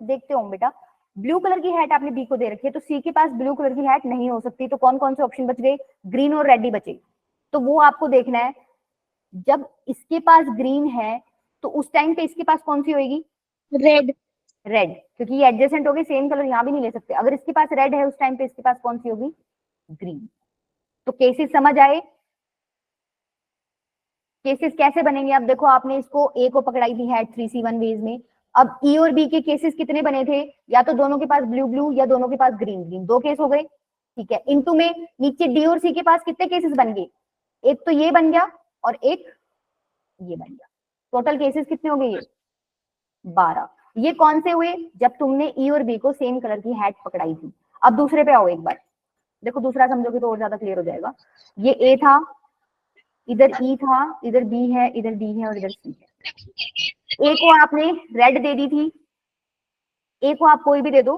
देखते हो बेटा, ब्लू कलर की हैट आपने बी को दे रखी है, तो सी के पास ब्लू कलर की हैट नहीं हो सकती, तो कौन कौन से ऑप्शन बच गए, ग्रीन और रेड ही बचे। तो वो आपको देखना है, जब इसके पास ग्रीन है तो उस टाइम पे इसके पास कौन सी होगी, रेड। रेड, क्योंकि ये एडजेसेंट हो गए, सेम कलर यहाँ भी नहीं ले सकते। अगर इसके पास रेड है उस टाइम पे इसके पास कौन सी होगी, ग्रीन। तो केसेस समझ आए, केसेस कैसे बनेंगे। अब देखो आपने इसको ए को पकड़ाई थी हैट 3C1 वेज में, अब ई और बी के केसेस कितने बने थे, या तो दोनों के पास ब्लू ब्लू या दोनों के पास ग्रीन ग्रीन, दो केस हो गए। ठीक है, इनटू में नीचे डी और सी के पास कितने केसेस बन गए, एक तो ये बन गया और एक ये बन गया, टोटल केसेस कितने हो गए, ये 12। ये कौन से हुए, जब तुमने ई और बी को सेम कलर की हैट पकड़ाई थी। अब दूसरे पे आओ एक बार, देखो दूसरा समझोगे तो और ज्यादा क्लियर हो जाएगा। ये ए था, इधर ई था, इधर बी है, इधर डी है और इधर सी है। ए को आपने रेड दे दी थी, ए को आप कोई भी दे दो,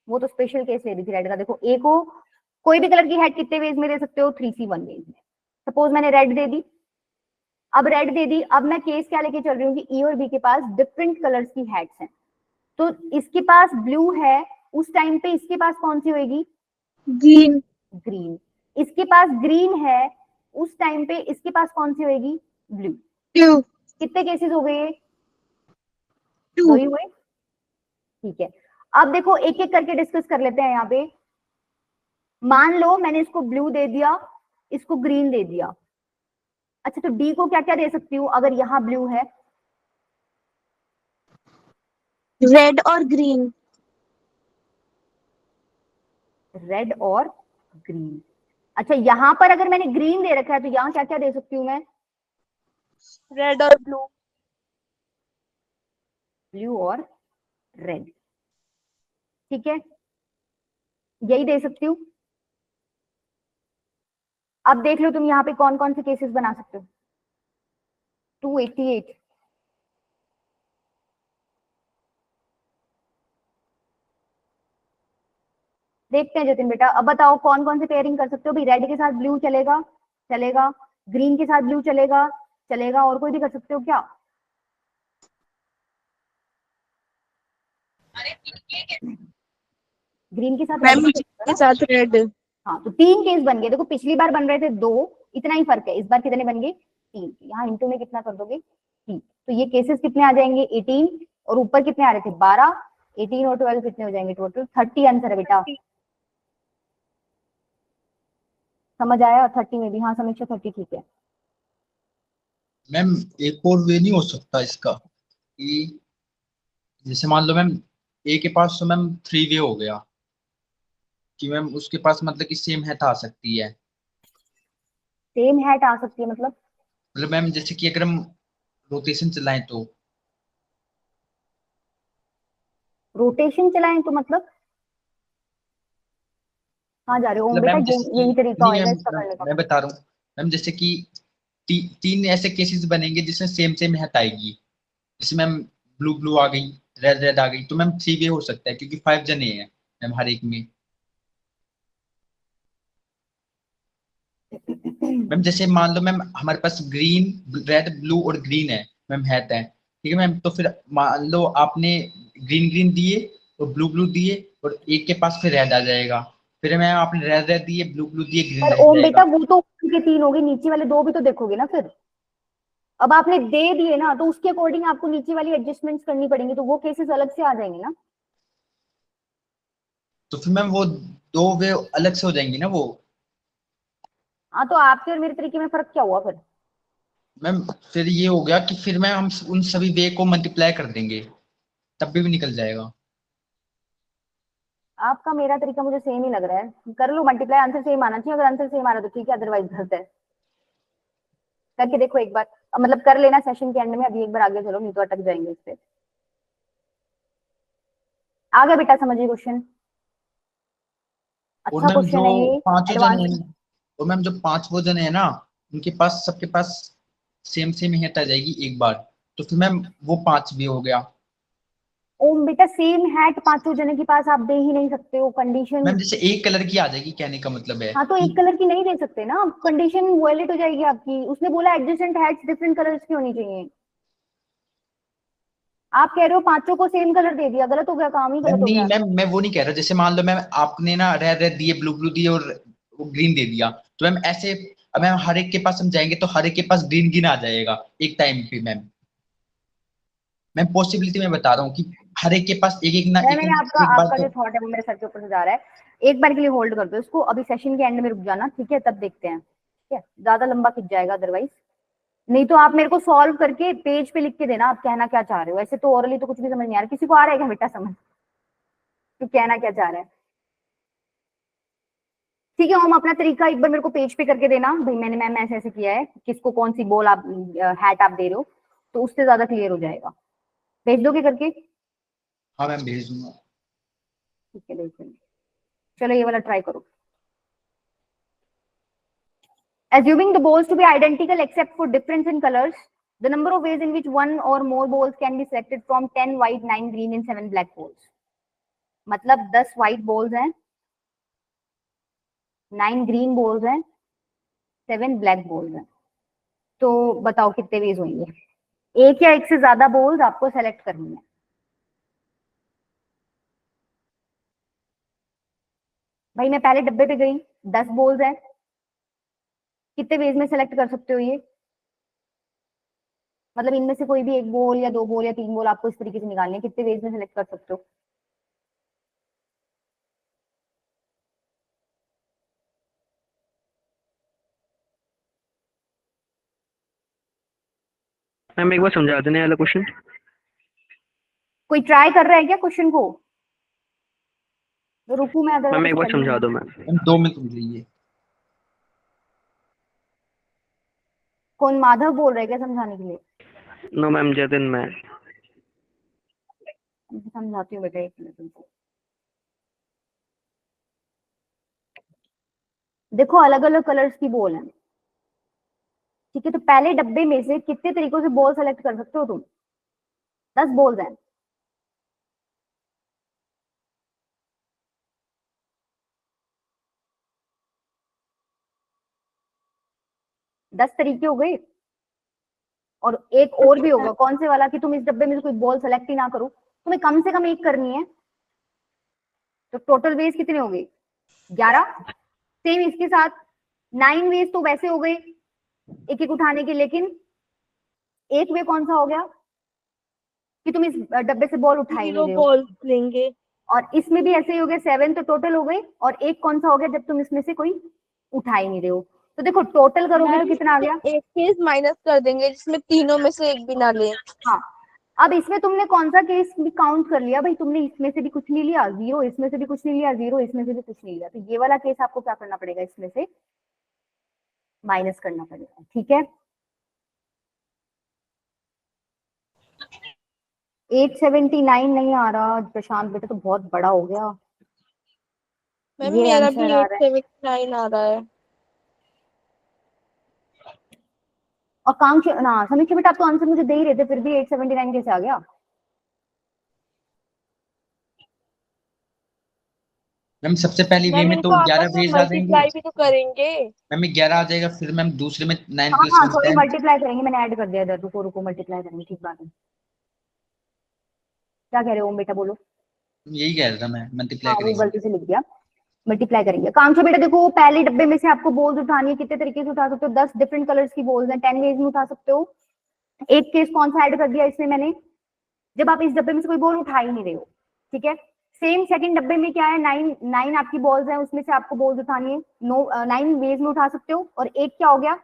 वो तो स्पेशल केस ले रही थी रेड का। देखो ए को कोई भी कलर की हैट कितने वेज में दे सकते हो, 3C1 वेज में। सपोज मैंने रेड दे दी, अब रेड दे दी, अब मैं केस क्या लेके चल रही हूँ कि ई और बी के पास डिफरेंट कलर्स की हैट्स हैं, तो इसके पास ब्लू है उस टाइम पे इसके पास कौन सी होगी, ग्रीन। ग्रीन। इसके पास ग्रीन है उस टाइम पे इसके पास कौन सी होगी, ब्लू। ब्लू। कितने केसेस हो गए, दो टू। ही हुए। ठीक है, अब देखो एक एक करके डिस्कस कर लेते हैं यहाँ पे। मान लो मैंने इसको ब्लू दे दिया, इसको ग्रीन दे दिया। अच्छा तो डी को क्या क्या दे सकती हूँ अगर यहाँ ब्लू है, रेड और ग्रीन। रेड और ग्रीन। अच्छा, यहाँ पर अगर मैंने ग्रीन दे रखा है तो यहाँ क्या क्या दे सकती हूँ मैं? रेड और ब्लू। ब्लू और रेड, ठीक है, यही दे सकती हूँ। अब देख लो तुम यहाँ पे कौन कौन से केसेस बना सकते हो। 288, देखते हैं जतिन बेटा। अब बताओ कौन कौन से पेयरिंग कर सकते हो भाई? रेड के साथ ब्लू चलेगा, चलेगा। ग्रीन के साथ ब्लू चलेगा, चलेगा। और कोई भी कर सकते हो क्या? ग्रीन के साथ रेड मैम भी के चलेगा। साथ रेड। हाँ, तो 3 केस बन गए। देखो पिछली बार बन रहे थे 2, इतना ही फर्क है। इस बार कितने बन गए? 3। यहाँ इंटू में कितना कर दोगे? 3। तो ये केसेस कितने आ जाएंगे? 18। और ऊपर कितने आ रहे थे? 12। 18 और 12 कितने हो जाएंगे? टोटल 30 आंसर है बेटा। समझ आया? 30 में भी, हाँ समीक्षा 30 ठीक है। मैम एक और वे नहीं हो सकता इसका कि जैसे मान लो मैम ए के पास तो मैम 3 वे हो गया कि मैम उसके पास मतलब कि सेम है आ सकती है। सेम हैट आ सकती है मतलब? मतलब मैम जैसे कि अगर हम रोटेशन चलाएं तो रोटेशन चलाएं तो मतलब कहाँ जा रहे हो ओम मतलब बेटा? मैम जैसे कि यही तरीका नहीं होएगा मैम इसका करने का। मैं बता रहा हूँ मैम जैसे कि 3 ऐसे केसेस बनेंगे जिसमें सेम सेम है आएगी। जैसे मैम ब्लू ब्लू आ गई, रेड रेड आ गई, तो मैम 3 वे हो सकता है क्योंकि 5 जने हैं मैम हर एक में। मैम जैसे मान लो मैम हमारे पास ग्रीन रेड ब्लू और ग्रीन है मैम है ठीक है मैम। तो फिर मान लो आपने ग्रीन ग्रीन दिए और ब्लू ब्लू दिए और एक के पास फिर रेड आ जाएगा। फिर मैम आपने रेड रेड दिए, ब्लू ब्लू दिए, ग्रीन पर रह ओम बेटा जाएगा। वो तो ऊपर के 3 हो गए, नीचे वाले 2 भी तो देखोगे ना फिर। अब आपने दे दिए ना, तो उसके अकॉर्डिंग आपको नीचे वाली एडजस्टमेंट्स करनी पड़ेंगी, तो वो केसेस अलग से आ जाएंगे ना। तो फिर मैम वो 2 वे अलग से हो जाएंगी ना वो। हाँ, तो आपके और मेरे तरीके में फर्क क्या हुआ फिर? मैम फिर ये हो गया कि फिर मैम हम उन सभी वे को मल्टीप्लाई कर देंगे तब भी निकल जाएगा। आपका मेरा तरीका मुझे सेम ही लग रहा है। कर लो मल्टीप्लाई, आंसर सेम आना चाहिए। अगर आंसर सेम आ रहा है तो ठीक है, अदरवाइज गलत है। करके देखो एक बार, मतलब कर लेना सेशन के एंड में। अभी एक बार आगे चलो, नहीं तो अटक जाएंगे इस पे। आगे बेटा समझिए क्वेश्चन, और अच्छा मैम जो क्वेश्चन है ये, पांचों जने एडवांस। हैं और मैम जो 5 वो जने हैं ना उनके पास सबके पास सेम सेम ही हट आ जाएगी एक बार। तो फिर मैम वो 5 भी हो गया। ओम बेटा सेम हैट पांचों जने के पास आप दे ही नहीं सकते हो, कंडीशन। मैम जैसे एक कलर की आ जाएगी कहने का मतलब है हाँ, तो कि एक कलर की नहीं दे सकते ना, कंडीशन वॉयलेट हो जाएगी आपकी। उसने बोला एडजेसेंट हैट्स डिफरेंट कलर्स की होनी चाहिए। आप कह रहे हो पांचों को सेम कलर दे दिया, गलत हो गया, काम ही मैम गलत हो नहीं गया। मैम मैं वो नहीं कह रहा। जैसे मान लो मैम आपने ना रेड रेड दिए, ब्लू ब्लू दिए और ग्रीन दे दिया, तो मैम ऐसे अब मैम हर एक के पास हम जाएंगे तो हर एक के पास ग्रीन ग्रीन आ जाएगा एक टाइम पे। मैम मैं पॉसिबिलिटी में बता रहा हूँ कि हर एक के पास एक एक ना मैं एक मैंने आपका एक बार आपका तो। जो थॉट है वो मेरे सर के ऊपर से जा रहा है। एक बार के लिए होल्ड कर दो इसको, अभी सेशन के एंड में रुक जाना, ठीक है? तब देखते हैं, ठीक है? ज्यादा लंबा खिंच जाएगा अदरवाइज। नहीं तो आप मेरे को सॉल्व करके पेज पे लिख के देना आप कहना क्या चाह रहे हो। ऐसे तो ओरली तो कुछ भी समझ नहीं आ रहा। किसी को आ रहा है क्या बेटा समझ, तो कहना क्या चाह रहा है? ठीक है, हम अपना तरीका एक बार मेरे को पेज पे करके देना भाई, मैंने मैम ऐसे ऐसे किया है, किसको कौन सी बॉल आप हैट आप दे रहे हो, तो उससे ज्यादा क्लियर हो जाएगा। भेज दोगे करके? हाँ मैम भेज दूंगा। ठीक है, भेज देंगे। चलो ये वाला ट्राई करो। Assuming the balls to be identical except for difference in colors, the number of ways in which one or more balls can be selected from 10 white, 9 green and 7 black balls. मतलब 10 white balls हैं, 9 green balls हैं, 7 black balls हैं। तो बताओ कितने veg होंगे? एक या एक से ज्यादा बॉल्स आपको सेलेक्ट करनी है। भाई मैं पहले डब्बे पे गई, 10 बॉल्स हैं, कितने वेज में सेलेक्ट कर सकते हो ये? मतलब इनमें से कोई भी एक बॉल या 2 बॉल या 3 बॉल आपको इस तरीके से निकालनी है, कितने वेज में सेलेक्ट कर सकते हो? मैम एक बार समझा देने वाला क्वेश्चन। कोई ट्राई कर रहा है क्या क्वेश्चन को? तो रुकू मैं, मैम अदरवाइज एक बार चल समझा लूंगा। दो मैम। मैम 2 में समझिए। कौन माधव बोल रहे हैं क्या समझाने के लिए? नो मैम, जतिन मैं। समझाती हूँ बेटा, एक मिनट तुमको। देखो अलग अलग कलर्स की बॉल है, ठीक है। तो पहले डब्बे में से कितने तरीकों से बॉल सेलेक्ट कर सकते हो तुम? 10 बॉल्स हैं। दस तरीके हो गए, और एक और भी होगा, कौन से वाला, कि तुम इस डब्बे में से कोई बॉल सेलेक्ट ही ना करो, तुम्हें कम से कम एक करनी है। तो टोटल वेज कितने हो गए? 11। सेम इसके साथ 9 वेज तो वैसे हो गए एक एक उठाने के, लेकिन एक वे कौन सा हो गया कि तुम इस डब्बे से बॉल उठा ही नहीं 0 रहे हो। बॉल लेंगे। और इसमें भी ऐसे ही हो गया, 7 तो टोटल हो गए, और एक कौन सा हो गया जब तुम इसमें से कोई उठा ही नहीं रहे हो। तो देखो टोटल करोगे तो मैम कितना आ गया? एक केस माइनस कर देंगे जिसमें तीनों में से एक भी ना ले। हाँ, अब इसमें तुमने कौन सा केस भी काउंट कर लिया भाई? तुमने इसमें से भी कुछ नहीं लिया 0, इसमें से भी कुछ नहीं लिया 0, इसमें से भी कुछ नहीं लिया, तो ये वाला केस आपको क्या करना पड़ेगा? इसमें से माइनस करना पड़ेगा, ठीक है। 879 नहीं आ रहा प्रशांत बेटा, तो बहुत बड़ा हो गया। मैम ये मेरा भी आंसर आ रहा है। 879 आ रहा है। और कांक्ष ना समीक्षा बेटा, आप तो आंसर मुझे दे ही रहे थे, फिर भी 879 कैसे आ गया? मैम सबसे पहले वे मैम में तो इनको 11 आपस में वेज आ जाएंगे। मल्टीप्लाई भी तो करेंगे। मैम में 11 आ जाएगा, फिर मैम दूसरे में 9 हाँ प्लस हाँ 1 सॉरी, 10। मल्टीप्लाई करेंगे, मैंने ऐड कर दिया इधर, रुको रुको मल्टीप्लाई करेंगे, ठीक बात है। क्या कह रहे हो ओम बेटा, बोलो। यही कह रहा था मैं, मल्टीप्लाई हाँ वो करेंगे। गलती से लिख दिया, मल्टीप्लाई करेंगे। कांक्षा बेटा देखो, पहले डब्बे में से आपको बॉल्स उठानी है, कितने तरीके से उठा सकते हो? 10 डिफरेंट कलर्स की बॉल्स हैं, 10 वेज में उठा सकते हो। एक केस कौन सा ऐड कर दिया इसमें मैंने? जब आप इस डब्बे में से कोई बॉल उठा ही नहीं रहे हो, ठीक है। सेम सेकंड डब्बे में क्या है, 9 आपकी बॉल्स हैं, उसमें से आपको बॉल्स उठानी है, 9 वेज में उठा सकते हो। और एक क्या हो गया,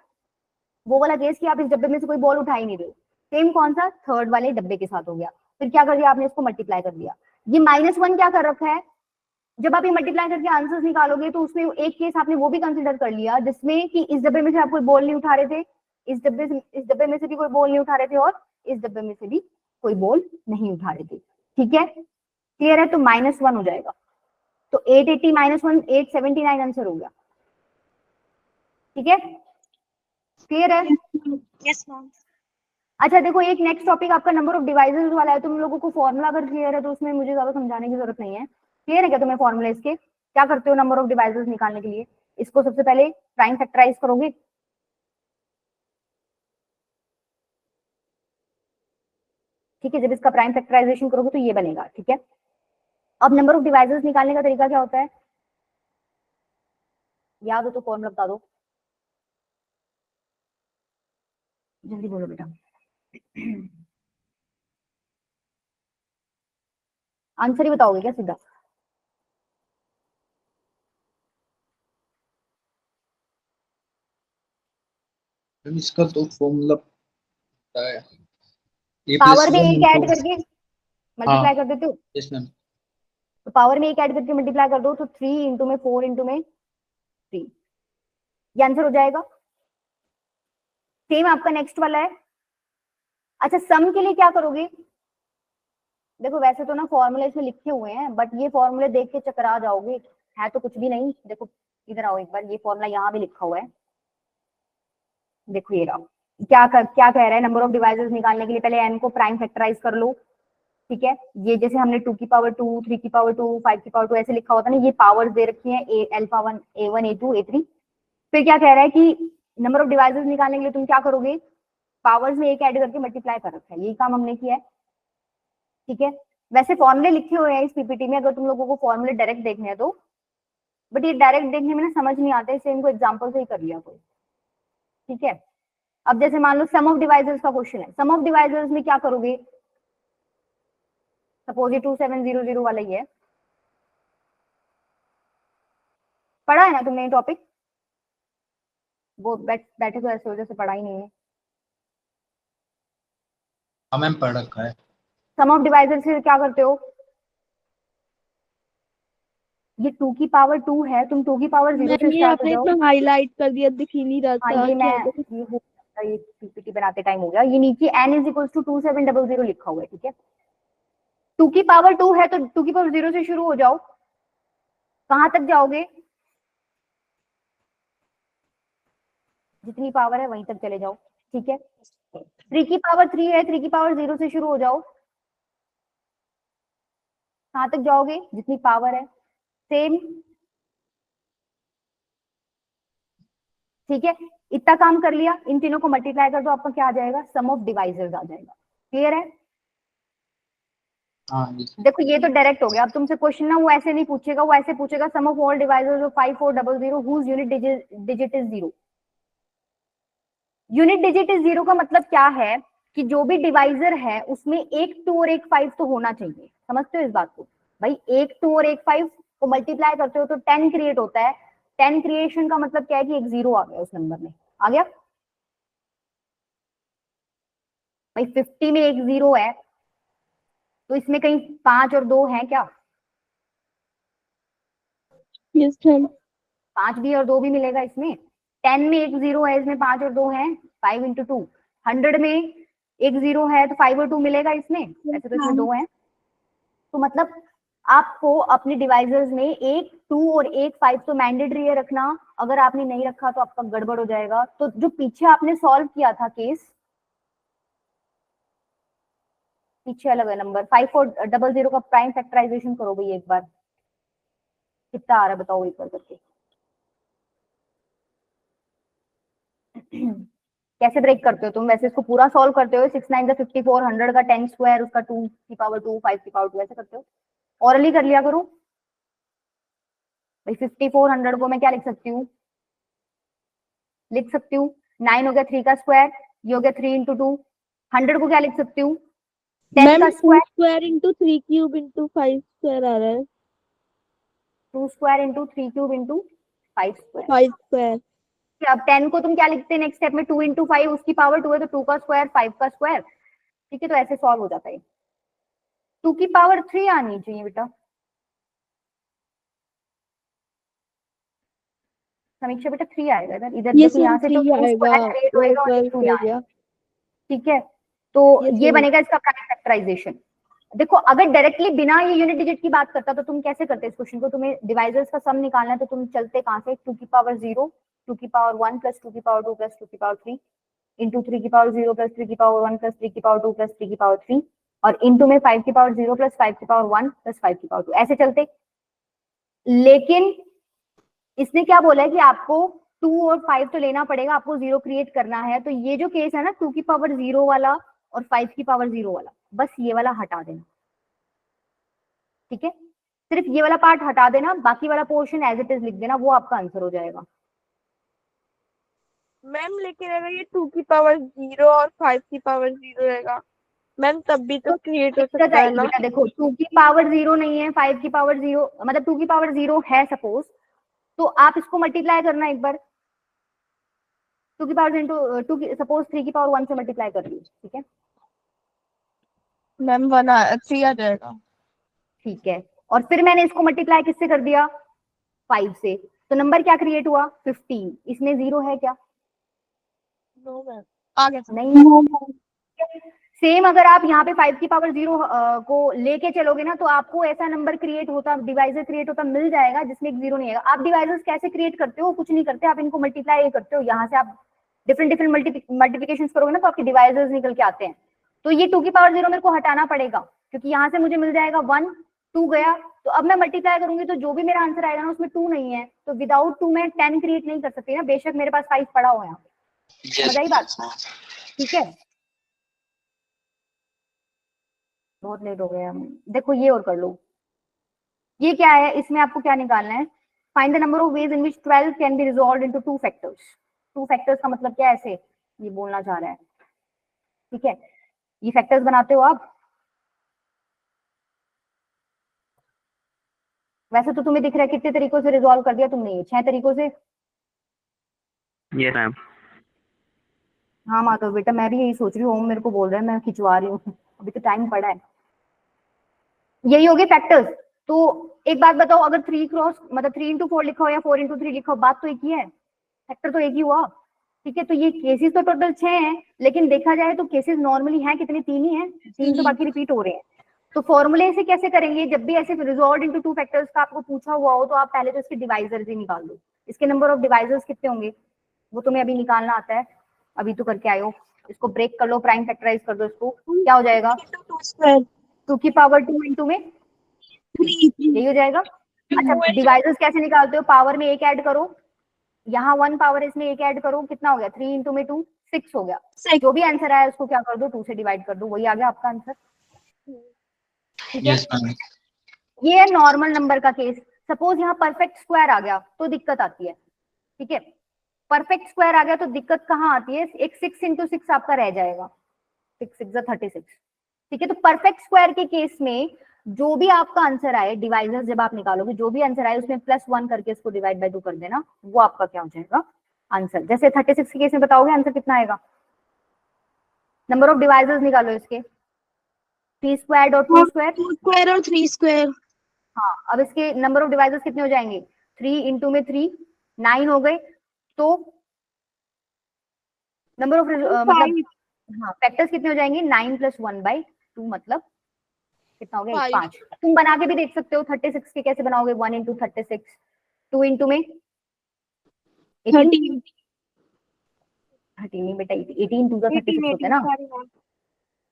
वो वाला केस कि आप इस डब्बे में से कोई बॉल उठा ही नहीं रहे हो। सेम कौन सा, थर्ड वाले डब्बे के साथ हो गया। फिर क्या कर दिया आपने, इसको मल्टीप्लाई कर दिया। ये -1 क्या कर रखा है, जब आप ये मल्टीप्लाई करके आंसर्स निकालोगे तो उसमें एक केस आपने वो भी कंसिडर कर लिया जिसमें कि इस डब्बे में से आप कोई बॉल नहीं उठा रहे थे, इस डब्बे में से भी कोई बॉल नहीं उठा रहे थे, और इस डब्बे में से भी कोई बॉल नहीं उठा रहे थे, ठीक है। क्लियर है? तो -1 हो जाएगा। तो 880 -1 879 आंसर हो गया, ठीक है। क्लियर है? Yes ma'am. अच्छा देखो, एक नेक्स्ट टॉपिक आपका नंबर ऑफ डिवाइसेस वाला है। तुम लोगों को फॉर्मूला अगर क्लियर है तो उसमें मुझे ज्यादा समझाने की जरूरत नहीं है। क्लियर है क्या तुम्हें फॉर्मूला इसके? क्या करते हो नंबर ऑफ डिवाइसेस निकालने के लिए? इसको सबसे पहले प्राइम फैक्टराइज करोगे, ठीक है। जब इसका प्राइम फैक्टराइजेशन करोगे तो ये बनेगा, ठीक है। अब नंबर ऑफ डिवाइसेस निकालने का तरीका क्या होता है, याद हो तो फॉर्मूला बता दो, जल्दी बोलो बेटा। आंसर ही बताओगे क्या सीधा? मैम इसका तो फॉर्मूला पता है, a पावर प्लस में 1 एक इंटू। ऐड करके हाँ मल्टीप्लाई कर देते हो, यस मैम। तो पावर में एक ऐड करके मल्टीप्लाई कर दो, तो 3 इंटू में 4 इंटू में 3, ये आंसर हो जाएगा। सेम आपका नेक्स्ट वाला है। अच्छा सम के लिए क्या करोगे? देखो वैसे तो ना फॉर्मूले इसमें लिखे हुए हैं, बट ये फॉर्मूले देख के चकरा जाओगे, है तो कुछ भी नहीं। देखो इधर आओ एक बार, ये फॉर्मूला यहाँ भी लिखा हुआ है, देखो ये रहा। क्या कह रहा है, नंबर ऑफ डिवाइसेस निकालने के लिए पहले n को प्राइम फैक्टराइज कर लो, ठीक है। ये जैसे हमने 2 की पावर 2, 3 की पावर 2, 5 की पावर 2 ऐसे लिखा होता है ना, ये पावर्स दे रखी है, अल्फा 1, a1, a2, a3। फिर क्या कह रहा है कि नंबर ऑफ डिवाइसेस निकालने के लिए तुम क्या करोगे, पावर्स में एक ऐड करके मल्टीप्लाई कर रखा है, यही काम हमने किया है, ठीक है। वैसे फॉर्मूले लिखे हुए हैं इस पीपीटी में, अगर तुम लोगों को फॉर्मूले डायरेक्ट देखने हैं तो, बट ये डायरेक्ट देखने में ना समझ नहीं आते, इसलिए इनको एग्जाम्पल से ही कर लिया कोई, ठीक है। अब जैसे मान लो सम ऑफ डिवाइसेस का क्वेश्चन है, सम ऑफ डिवाइसेस में क्या करोगे, सपोज ये 2700 वाला ही है, पढ़ा है ना तुमने ये टॉपिक? वो बैठे तो ऐसे हो जैसे पढ़ा ही नहीं है। हाँ मैम पढ़ रखा है। सम ऑफ डिवाइसेस से क्या करते हो, ये 2 की पावर 2 है, तुम 2 की पावर 0 से मैम ये स्टार्ट हो आपने जाओ। इतना हाईलाइट कर दिया, दिख ही नहीं रहा हाँ था ये मैं क्या। ये हो सकता बेटा, ये पीपीटी बनाते टाइम हो गया। ये नीचे n इज इक्वल टू 2700 लिखा हुआ है, ठीक है। 2 की पावर 2 है तो 2 की पावर 0 से शुरू हो जाओ, कहां तक जाओगे, जितनी पावर है वहीं तक चले जाओ, ठीक है। 3 की पावर 3 है, 3 की पावर 0 से शुरू हो जाओ, कहां तक जाओगे, जितनी पावर है, सेम, ठीक है। इतना काम कर लिया, इन तीनों को मल्टीप्लाई कर दो, आपका क्या आ जाएगा, सम ऑफ डिवाइजर्स आ जाएगा। क्लियर है? हाँ जी। देखो ये तो डायरेक्ट हो गया। अब तुमसे क्वेश्चन ना वो ऐसे नहीं पूछेगा, वो ऐसे पूछेगा sum of all divisors of 5400 whose unit digit is 0। Unit digit is 0 का मतलब क्या है कि जो भी डिवाइजर है उसमें एक 2 और एक 5 तो होना चाहिए। समझते हो इस बात को? भाई एक 2 और एक 5 को मल्टीप्लाई करते हो तो 10 क्रिएट होता है। 10 क्रिएशन का मतलब क्या है कि एक 0 आ गया उस नंबर में, आ गया। भाई 50 में एक 0 है तो इसमें कहीं 5 और 2 है क्या? Yes ma'am. 5 भी और 2 भी मिलेगा इसमें। 10 में एक 0 है, इसमें 5 और 2 है, 5 इंटू 2। 100 में एक 0 है तो 5 और 2 मिलेगा इसमें, ऐसे तो इसमें 2 है। तो मतलब आपको अपने डिवाइजर्स में एक 2 और एक 5 तो मैंडेटरी है रखना। अगर आपने नहीं रखा तो आपका गड़बड़ हो जाएगा। तो जो पीछे आपने सॉल्व किया था केस, पीछे अलग है नंबर 5400 का प्राइम फैक्टराइजेशन करो भाई एक बार, कितना आ रहा है बताओ एक बार करके। कैसे ब्रेक करते हो तुम? वैसे इसको पूरा सॉल्व करते हो, 6 9 54, 100 का 10 स्क्वायर, उसका 2 की पावर 2, 5 की पावर 2, ऐसे करते हो। ऑरली कर लिया करो भाई। 5400 को मैं क्या लिख सकती हूँ, लिख सकती हूँ 9 हो गया 3 का स्क्वायर, ये हो गया 3 इंटू 2। 100 को क्या लिख सकती हूँ, 10 मैम का 2 square, square into 3 cube into 5 square आ रहा है। 2 square into 3 cube into 5 square. 5 square. अब 10 को तुम क्या लिखते हैं नेक्स्ट स्टेप में, 2 इंटू 5, उसकी पावर 2 है तो 2 का स्क्वायर, 5 का स्क्वायर, ठीक है। तो ऐसे सॉल्व हो जाता है। 2 की पावर 3 आनी चाहिए बेटा। समीक्षा बेटा 3 आएगा इधर, इधर यस देखो यहाँ मैम से तो 3 2 आएगा, स्क्वायर क्रिएट होएगा और ऊपर एक 2 हो यहाँ गया। आएगा, ठीक है। तो यस ये मैम। बनेगा इसका प्राइम फैक्टराइजेशन। देखो अगर डायरेक्टली बिना ये यूनिट डिजिट की बात करता तो तुम कैसे करते इस क्वेश्चन को? तुम्हें डिवाइजर्स का सम निकालना है तो तुम चलते कहां से, 2 की पावर 0, 2 की पावर 1 प्लस 2 की पावर 2 प्लस 2 की पावर 3 इंटू 3 की पावर 0 प्लस 3 की पावर 1 प्लस 3 की पावर 2 प्लस 3 की पावर 3 और इंटू में 5 की पावर 0 प्लस 5 की पावर 1 प्लस 5 की पावर 2, ऐसे चलते। लेकिन इसने क्या बोला है कि आपको 2 और 5 तो लेना पड़ेगा, आपको 0 क्रिएट करना है। तो ये जो केस है ना 2 की पावर 0 वाला और 5 की पावर 0 वाला, बस ये वाला हटा देना, ठीक है। सिर्फ ये वाला पार्ट हटा देना, बाकी वाला पोर्शन एज इट इज लिख देना, वो आपका आंसर हो जाएगा। मैम लेकिन अगर ये 2 की पावर 0 और 5 की पावर 0 रहेगा मैम तब भी तो क्रिएट हो दिक्कत सकता है आएगी ना। बेटा। देखो 2 की पावर 0 नहीं है, 5 की पावर 0 मतलब 2 की पावर 0 है सपोज, तो आप इसको मल्टीप्लाई करना एक बार। 2 की पावर इंटू 2 की सपोज 3 की पावर 1 से मल्टीप्लाई कर ली, ठीक है। मैम 3 आ जाएगा। ठीक है, और फिर मैंने इसको मल्टीप्लाई किससे कर दिया, 5 से, तो नंबर क्या क्रिएट हुआ, 15। इसमें 0 है क्या? नो मैम आ गया। नहीं। सेम अगर आप यहाँ पे 5 की पावर 0 को लेके चलोगे ना तो आपको ऐसा नंबर क्रिएट होता, डिवाइजर क्रिएट होता मिल जाएगा जिसमें एक 0 नहीं आएगा। आप डिवाइजर्स कैसे क्रिएट करते हो? कुछ नहीं करते, आप इनको मल्टीप्लाई करते हो। यहाँ से आप डिफरेंट डिफरेंट मल्टीप्लिकेशन करोगे ना तो आपके डिवाइजर्स निकल के आते हैं। तो ये 2 की पावर 0 मेरे को हटाना पड़ेगा क्योंकि यहाँ से मुझे मिल जाएगा 1, 2 गया। तो अब मैं मल्टीप्लाई करूंगी तो जो भी मेरा आंसर आएगा ना उसमें 2 नहीं है, तो विदाउट 2 मैं 10 क्रिएट नहीं कर सकती ना, बेशक मेरे पास 5 पड़ा हो यहाँ पे। समझ आई बात? ठीक है, बहुत लेट हो गया हम। देखो ये और कर लो, ये क्या है, इसमें आपको क्या निकालना है, find the number of ways in which 12 can be resolved into 2 factors. 2 factors का मतलब क्या है, ऐसे ये बोलना चाह रहा है, ठीक है। ये फैक्टर्स बनाते हो आप, वैसे तो तुम्हें दिख रहा है कितने तरीकों से रिजॉल्व कर दिया तुमने, ये 6 तरीकों से। Yes, ma'am. हाँ माधव बेटा, मैं भी यही सोच रही हूँ, मेरे को बोल रहा है, मैं खिंचवा रही हूँ, अभी तो टाइम पड़ा है। यही हो गए फैक्टर्स। तो एक बात बताओ, अगर 3 क्रॉस मतलब 3 इंटू 4 लिखा हो या 4 इंटू 3 लिखा हो, बात तो एक ही है, फैक्टर तो एक ही हुआ। ठीक है, तो ये केसेस तो टोटल 6 हैं, लेकिन देखा जाए तो केसेस नॉर्मली हैं कितने, 3 ही हैं, 3 तो बाकी रिपीट हो रहे हैं। तो फॉर्मूले से कैसे करेंगे, जब भी ऐसे रिजॉल्व इनटू 2 फैक्टर्स का आपको पूछा हुआ हो तो आप पहले तो इसके डिवाइजर्स ही निकाल दो। इसके नंबर ऑफ डिवाइजर्स कितने होंगे वो तुम्हें अभी निकालना आता है, अभी तो करके आए हो। इसको ब्रेक कर लो, प्राइम फैक्टराइज कर दो इसको, क्या हो जाएगा 2 स्क्वायर 2 की पावर 2 इंटू में 3 यही हो जाएगा। अच्छा डिवाइजर्स कैसे निकालते हो, पावर में 1 ऐड करो, यहाँ 1 पावर इसमें 1 ऐड करो, कितना हो गया 3 इंटू में 2 6 हो गया। 6 जो भी आंसर आया उसको क्या कर दो 2 से डिवाइड कर दो, वही आ गया आपका आंसर। ठीक है, यस मैम। ये है नॉर्मल नंबर का केस। सपोज यहाँ परफेक्ट स्क्वायर आ गया तो दिक्कत आती है। ठीक है, परफेक्ट स्क्वायर आ गया तो दिक्कत कहाँ आती है, एक 6 इंटू 6 आपका रह जाएगा, 6 6 36। ठीक है, तो परफेक्ट स्क्वायर के केस में जो भी आपका आंसर आए, डिवाइजर जब आप निकालोगे जो भी आंसर आए उसमें +1 करके इसको डिवाइड बाय 2 कर देना, वो आपका क्या हो जाएगा आंसर। जैसे 36 के केस में बताओगे आंसर कितना आएगा, नंबर ऑफ डिवाइजर्स निकालो इसके, 3 स्क्वायर और 2 स्क्वायर। 2 स्क्वायर और 3 स्क्वायर हाँ, अब इसके नंबर ऑफ डिवाइजर्स कितने हो जाएंगे, 3 इंटू में 3 9 हो गए। तो नंबर ऑफ मतलब हाँ फैक्टर्स कितने हो जाएंगे 9 + 1/2 मतलब कितना हो गया 5 5। तुम बना के भी देख सकते हो 36 के कैसे बनाओगे, 1 इंटू 36, 2 इंटू में 18 13 13 बेटा 18 2 का 36 होता है ना। sorry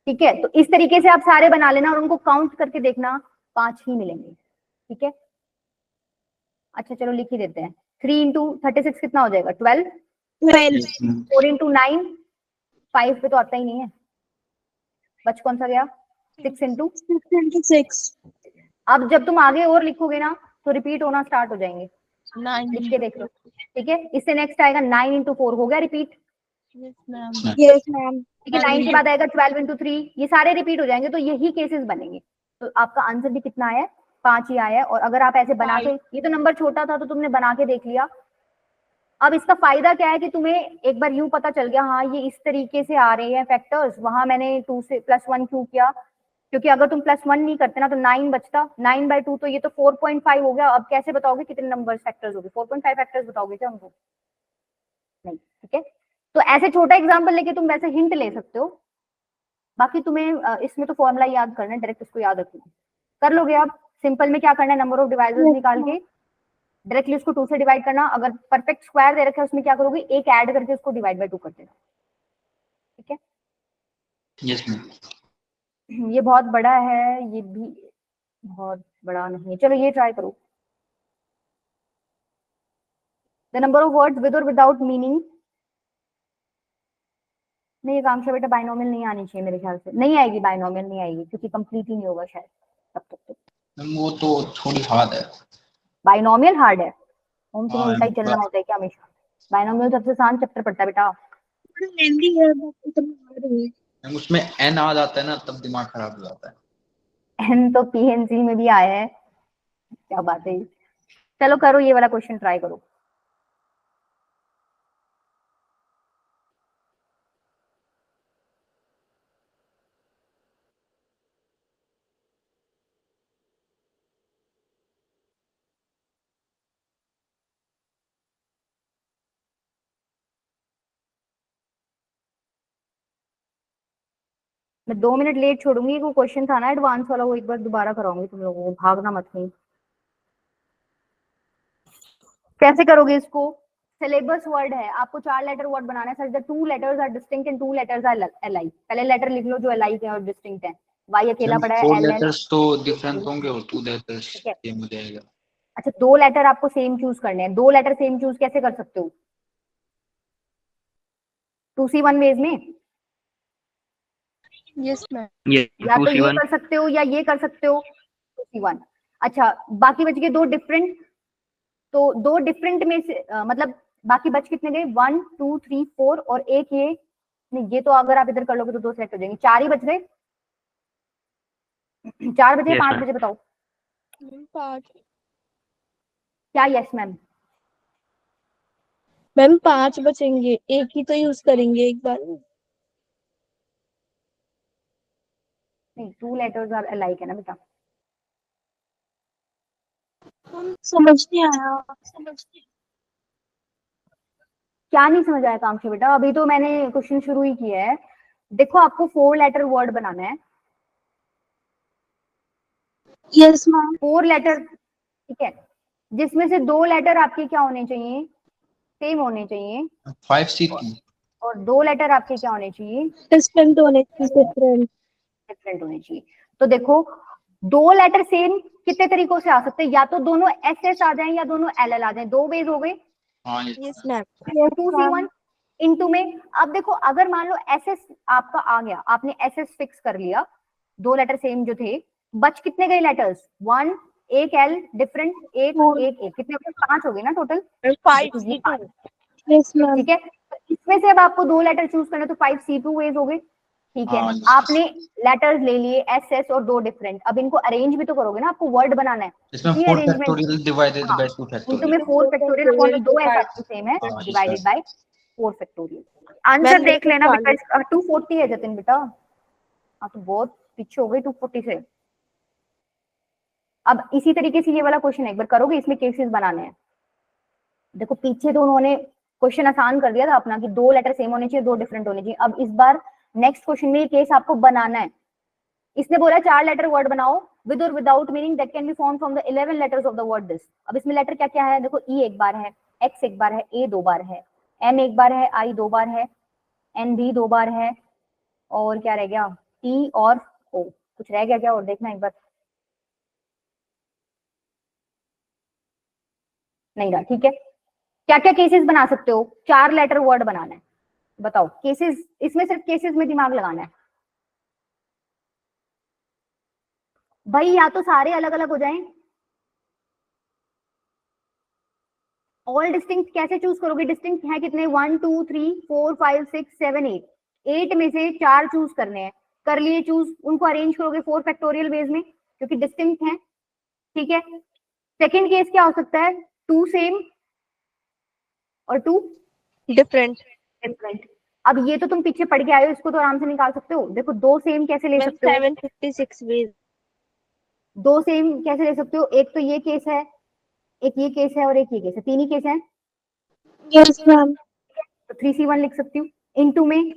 ठीक है, तो इस तरीके से आप सारे बना लेना और उनको काउंट करके देखना 5 ही मिलेंगे। ठीक है, अच्छा चलो लिख ही देते हैं, 3 इंटू 36 कितना हो जाएगा 12, 12 4 इंटू 9 5 पे तो आता ही नहीं है, बच कौन सा गया 6 इंटू। 6 into 6 अब जब तुम आगे और लिखोगे ना तो रिपीट होना स्टार्ट हो जाएंगे, 9 लिख के देख लो। ठीक है, इससे नेक्स्ट आएगा 9 इंटू 4 हो गया रिपीट। yes ma'am ठीक है, 9 के बाद आएगा 12 इंटू 3, ये सारे रिपीट हो जाएंगे, तो यही केसेस बनेंगे। तो आपका आंसर भी कितना आया है 5 ही आया है। और अगर आप ऐसे बना के, ये तो नंबर छोटा था तो तुमने बना के देख लिया। अब इसका फायदा क्या है कि तुम्हें एक बार यूं पता चल गया, हाँ ये इस तरीके से आ रहे हैं फैक्टर्स, वहां मैंने 2 से +1 क्यों किया, क्योंकि अगर तुम +1 नहीं करते ना तो 9 बचता, 9/2 तो ये तो 4.5 हो गया। अब कैसे बताओगे कितने नंबर फैक्टर्स हो गए, 4.5 फैक्टर्स बताओगे क्या उनको, नहीं। ठीक है, तो ऐसे छोटा एग्जाम्पल लेके तुम वैसे हिंट ले सकते हो। बाकी तुम्हें इसमें तो फॉर्मूला याद करना है, डायरेक्ट इसको याद रखना कर लोगे। आप सिंपल में क्या करना है, नंबर ऑफ डिवाइजर्स निकाल के डायरेक्टली उसको 2 से डिवाइड करना। अगर परफेक्ट स्क्वायर दे रखा है उसमें क्या करोगे, एक ऐड करके उसको डिवाइड बाय 2 कर देना। ठीक है, यस मैम। ये बहुत बड़ा है, ये भी बहुत बड़ा नहीं है, चलो ये ट्राई करो। The number of words with और विदाउट मीनिंग, नहीं आकांक्षा बेटा बाइनोमियल नहीं आनी चाहिए, मेरे ख्याल से नहीं आएगी, बाइनोमियल नहीं आएगी क्योंकि कंप्लीट ही नहीं होगा शायद तब तक। तो मैम वो तो थोड़ी हार्ड है। बाइनोमियल हार्ड है, हम तुम्हें हाँ उल्टा ही चलना होता है क्या हमेशा, बाइनोमियल सबसे आसान चैप्टर पड़ता है बेटा। लेंदी है but इतना hard है। मैम उसमें एन आ जाता है ना तब दिमाग खराब हो जाता है। एन तो पीएनसी में भी आया है, क्या बात है। चलो करो ये वाला क्वेश्चन ट्राई करो। मैं 2 मिनट लेट छोड़ूंगी, वो क्वेश्चन था ना एडवांस वाला, वो एक बार दोबारा कराऊंगी तुम लोगों को, भागना मत कहीं। कैसे करोगे इसको, सिलेबस वर्ड है, आपको 4 लेटर वर्ड बनाना है, such the 2 letters are distinct and 2 letters are alike. पहले लेटर लिख लो जो अलाइक है और डिस्टिंक्ट है, वाई अकेला पड़ा है, 4 एल एल। लेटर्स तो डिफरेंट होंगे और 2 लेटर्स ठीक है, सेम हो जाएगा। अच्छा 2 लेटर आपको सेम चूज करने हैं, 2 लेटर सेम चूज कैसे कर सकते हो, 2C1 वेज में, yes ma'am या तो ये 2C1 कर सकते हो या ये कर सकते हो 2C1। अच्छा बाकी बच गए 2 डिफरेंट, तो 2 डिफरेंट में से मतलब बाकी बच कितने गए 1 2 3 4 और एक ये, नहीं ये तो अगर आप इधर कर लोगे तो 2 सेलेक्ट हो जाएंगे, 4 ही बच गए, 4 बचे Yes 5 ma'am. बचे बताओ 5 क्या। यस मैम, मैम 5 बचेंगे, एक ही तो यूज करेंगे एक बार में। नहीं 2 लेटर्स आर अलाइक है ना बेटा, समझ नहीं आया समझ नहीं क्या नहीं समझ आया कांक्षी बेटा? अभी तो मैंने क्वेश्चन शुरू ही किया है। देखो आपको 4 लेटर वर्ड बनाना है। Yes ma'am. 4 लेटर, ठीक है, जिसमें से 2 लेटर आपके क्या होने चाहिए? सेम होने चाहिए, 5C3 और 2 लेटर आपके क्या होने चाहिए? डिफरेंट होने चाहिए, डिफरेंट। डिफरेंट होने चाहिए। तो देखो 2 लेटर सेम कितने तरीकों से आ सकते हैं? या तो दोनों SS आ जाएं या दोनों LL आ जाएं। 2 वेज हो गए। हाँ यस मैम। 2C1 इनटू में। अब देखो अगर मान लो SS आपका आ गया, आपने SS फिक्स कर लिया, 2 लेटर सेम जो थे, बच कितने गए लेटर्स? 1, एक L डिफरेंट, एक कितने हो गए? 5 हो गए ना टोटल। 5C2। Yes ma'am. ठीक है, तो इसमें से अब आपको 2 लेटर चूज करना, तो 5C2 वेज हो गए। ठीक है, हाँ, yes, आपने लेटर्स ले लिए SS और 2 डिफरेंट। अब इनको अरेंज भी तो करोगे ना, आपको वर्ड बनाना है। इसमें ये 4 अरेंजमेंट, फैक्टोरियल डिवाइडेड हाँ, बाय 2 इनटू में फैक्टोरियल। 4 फैक्टोरियल अपॉन 2 ऐसा आपको सेम है, हाँ, divided yes, by 4 factorial. Answer देख मैम लेना बेटा, इसका 240 है जतिन बेटा। हाँ तो बहुत पीछे हो गई 240 से। अब इसी तरीके से ये वाला क्वेश्चन एक बार करोगे, इसमें केसेस बनाने हैं। देखो पीछे तो उन्होंने क्वेश्चन आसान कर दिया था अपना कि 2 लेटर सेम होने चाहिए, 2 डिफरेंट होने चाहिए। अब इस बार नेक्स्ट क्वेश्चन में ये केस आपको बनाना है। इसने बोला 4 लेटर वर्ड बनाओ विद और without meaning that can be form from the 11 letters of the word this. अब इसमें लेटर क्या क्या है? देखो E एक बार है, X एक बार है, A 2 बार है, M एक बार है, I 2 बार है, N भी 2 बार है, और क्या रह गया? T और O। कुछ रह गया क्या? और देखना एक बार, नहीं रहा। ठीक है, क्या क्या केसेस बना सकते हो? 4 लेटर वर्ड बनाना है, बताओ केसेस। इसमें सिर्फ केसेस में दिमाग लगाना है भाई, या तो सारे अलग अलग हो जाएं। ऑल डिस्टिंक्ट कैसे चूज करोगे? डिस्टिंक्ट है कितने? 1 2 3 4 5 6 7 8। 8 में से 4 चूज करने हैं, कर लिए चूज। उनको अरेंज करोगे 4 फैक्टोरियल वेज में, क्योंकि डिस्टिंक्ट है। ठीक है, सेकंड केस क्या हो सकता है? 2 सेम और 2 डिफरेंट। डिफरेंट। अब ये तो तुम पीछे पढ़ के आए हो, इसको तो आराम से निकाल सकते हो। देखो 2 सेम कैसे ले मैम सकते हो? 756 वेज। 2 सेम कैसे ले सकते हो? एक तो ये केस है, एक ये केस है, और एक ये केस है। 3 ही केस है। Yes ma'am. तो 3C1 लिख सकती हूँ। इनटू में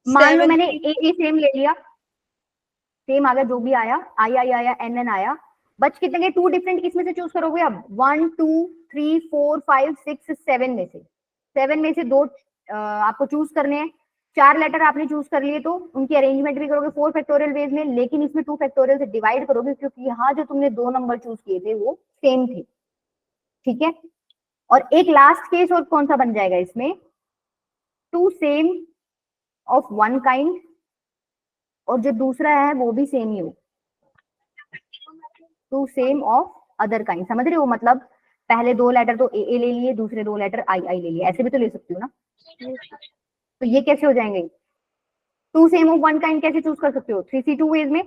मान लो मैंने ए सेम ले लिया, सेम आ गया, जो भी आया, आई आया, एन आया। बच कितने गए? 2 डिफरेंट। किसमें से चूज करोगे अब? 1 2 3 4 5 6 7 में से। 7 में से 2 आपको चूज करने हैं। 4 लेटर आपने चूज कर लिए, तो उनकी अरेंजमेंट भी करोगे 4 फैक्टोरियल वेज में, लेकिन इसमें 2 फैक्टोरियल से डिवाइड करोगे, क्योंकि यहाँ जो तुमने 2 नंबर चूज किए थे वो सेम थे। ठीक है, और एक लास्ट केस और कौन सा बन जाएगा इसमें? 2 सेम ऑफ वन काइंड, और जो दूसरा है वो भी सेम ही हो। 2 सेम ऑफ अदर काइंड, समझ रहे हो? मतलब पहले 2 लेटर तो ए ले लिए, दूसरे 2 लेटर आई ले लिए, ऐसे भी तो ले सकती हो ना। तो ये कैसे हो जाएंगे? 2 सेम ऑफ वन काइंड कैसे चूज कर सकते हो? 3C2 वेज में।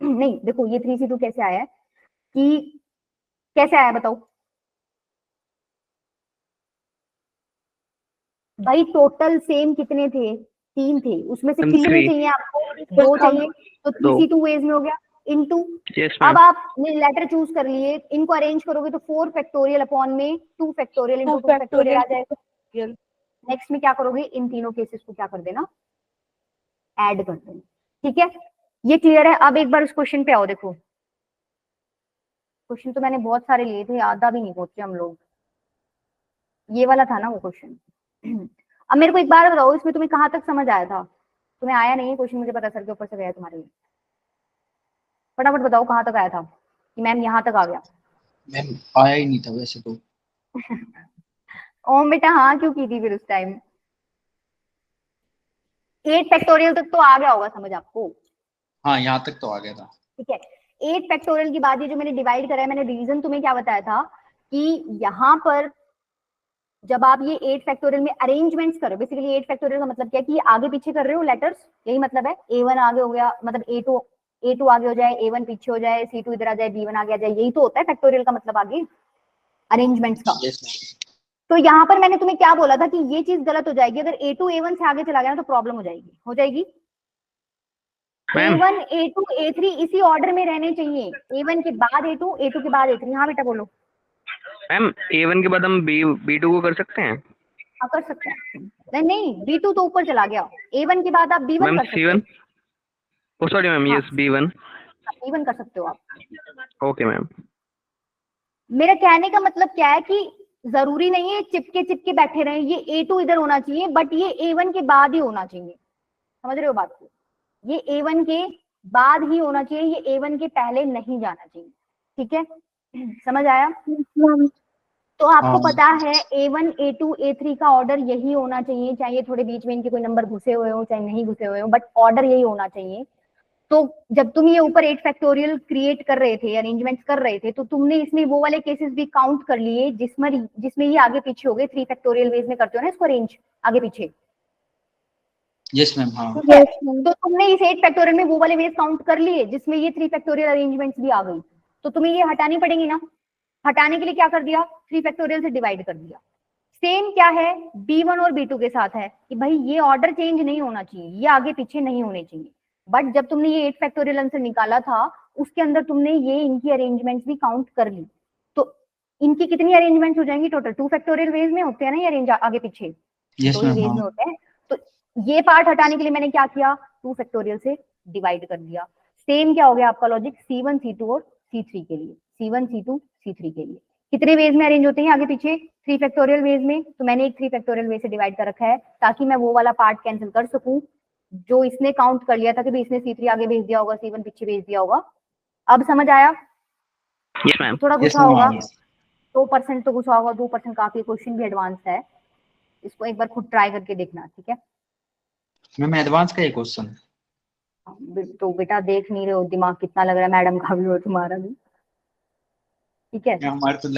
नहीं देखो, ये 3C2 कैसे आया है कि कैसे आया बताओ भाई? टोटल सेम कितने थे? 3 थे, उसमें से कितने 3 चाहिए आपको? 2 चाहिए, तो 3C2 वेज में हो गया। इनटू, yes अब ma'am आपने लेटर चूज कर लिए, इनको अरेंज करोगे तो 4 फैक्टोरियल अपॉन में 2 फैक्टोरियल इनटू 2 फैक्टोरियल आ जाएगा। नेक्स्ट में क्या करोगे? इन तीनों केसेस को क्या कर देना? ऐड कर देना। ठीक है, ये क्लियर है? अब एक बार उस क्वेश्चन पे आओ। देखो क्वेश्चन तो मैंने बहुत सारे लिए थे, आधा भी नहीं पहुंचे हम लोग। ये वाला था ना वो क्वेश्चन। अब मेरे को एक बार बताओ, इसमें तुम्हें कहाँ तक समझ आया था? तुम्हें आया नहीं है क्वेश्चन, मुझे पता, सर के ऊपर से गया तुम्हारे लिए। फटाफट बताओ कहाँ तक आया था कि मैम यहाँ तक आ गया। मैम आया ही नहीं था वैसे तो। ओम बेटा हाँ क्यों की थी फिर उस टाइम? 8 फैक्टोरियल तक तो आ गया होगा समझ आपको। हाँ, यहाँ तक तो आ गया था। ठीक है, 8 फैक्टोरियल की बाद ये जो मैंने डिवाइड करा है, मैंने रीजन तुम्हें क्या बताया था कि यहाँ पर जब आप ये 8 फैक्टोरियल में अरेंजमेंट्स करो, बेसिकली 8 फैक्टोरियल का मतलब क्या है कि आगे पीछे कर रहे हो लेटर्स, यही मतलब है। A1 आगे हो गया, मतलब A2 आगे हो जाए, A1 पीछे हो जाए, C2 इधर आ जाए, B1 आगे आ जाए, यही तो होता है फैक्टोरियल का मतलब आगे अरेंजमेंट्स का। Yes, ma'am. तो यहाँ पर मैंने तुम्हें क्या बोला था कि ये चीज गलत हो जाएगी अगर A2 A1 से आगे चला गया ना, तो प्रॉब्लम हो जाएगी। मैम A1 A2 A3 इसी ऑर्डर में रहने चाहिए। A1 के बाद A2 A2 के बाद A3। हाँ बेटा बोलो। मैम A1 के बाद हम B2 को कर सकते हैं? हाँ कर सकते हैं। नहीं नहीं, B2 तो ऊपर चला गया, A1 के बाद आप B1 मैम कर सकते C1? हो। ओ सॉरी मैम, हाँ। Yes B1। B1 कर सकते हो आप। Okay ma'am. मेरा कहने का मतलब क्या है कि जरूरी नहीं है चिपके चिपके बैठे रहे, ये A2 इधर होना चाहिए, बट ये A1 के बाद ही होना चाहिए। समझ रहे हो बात को? ये A1 के बाद ही होना चाहिए, ये A1 के पहले नहीं जाना चाहिए। ठीक है, समझ आया? तो आपको हाँ। पता है A1 A2 A3 का ऑर्डर यही होना चाहिए, चाहे थोड़े बीच में इनके कोई नंबर घुसे हुए हो चाहे नहीं घुसे हुए हो, बट ऑर्डर यही होना चाहिए। तो जब तुम ये ऊपर 8 फैक्टोरियल क्रिएट कर रहे थे, अरेंजमेंट्स कर रहे थे, तो तुमने इसमें वो वाले केसेस भी काउंट कर लिए जिसमें ये आगे पीछे हो गए। 3 फैक्टोरियल वेज में करते हो ना इसको अरेंज आगे पीछे। Yes ma'am. हाँ ठीक है, तो तुमने इस 8 फैक्टोरियल में वो वाले वेज काउंट कर लिए जिसमें ये 3 फैक्टोरियल अरेंजमेंट्स भी आ गई, तो तुम्हें ये हटानी पड़ेगी ना। हटाने के लिए क्या कर दिया, 3 फैक्टोरियल से डिवाइड कर दिया। सेम क्या है B1 और B2 के साथ है कि भाई ये ऑर्डर चेंज नहीं होना चाहिए, ये आगे पीछे नहीं होने चाहिए। बट जब तुमने ये 8 फैक्टोरियल आंसर निकाला था, उसके अंदर तुमने ये इनकी अरेंजमेंट्स भी काउंट कर ली, तो इनकी कितनी अरेंजमेंट्स हो जाएंगी टोटल? 2 फैक्टोरियल वेज में होते हैं ना ये अरेंज आगे पीछे, यस 2 ही मैम। वेज हाँ में होते हैं। तो ये पार्ट हटाने के लिए मैंने क्या किया, 2 फैक्टोरियल से डिवाइड कर दिया। सेम क्या हो गया आपका लॉजिक C1 C2 और C3 के लिए, C1 C2 C3 के लिए कितने वेज में अरेंज होते हैं आगे पीछे? 3 फैक्टोरियल वेज में। तो मैंने एक 3 फैक्टोरियल वेज से डिवाइड कर रखा है ताकि मैं वो वाला पार्ट कैंसिल कर सकूं जो इसने काउंट कर लिया था कि भाई इसने C3 आगे भेज दिया होगा, C1 पीछे भेज दिया होगा। अब समझ आया? Yes ma'am. थोड़ा यस गुस्सा मैम। होगा, हाँ 2% तो गुस्सा होगा, 2% काफी, क्वेश्चन भी एडवांस है, इसको एक बार खुद ट्राई करके देखना। ठीक है, मैम एडवांस का ये क्वेश्चन। तो बेटा देख नहीं रहे हो दिमाग कितना लग रहा है, मैडम का भी और तुम्हारा भी। ठीक है। हमारे तो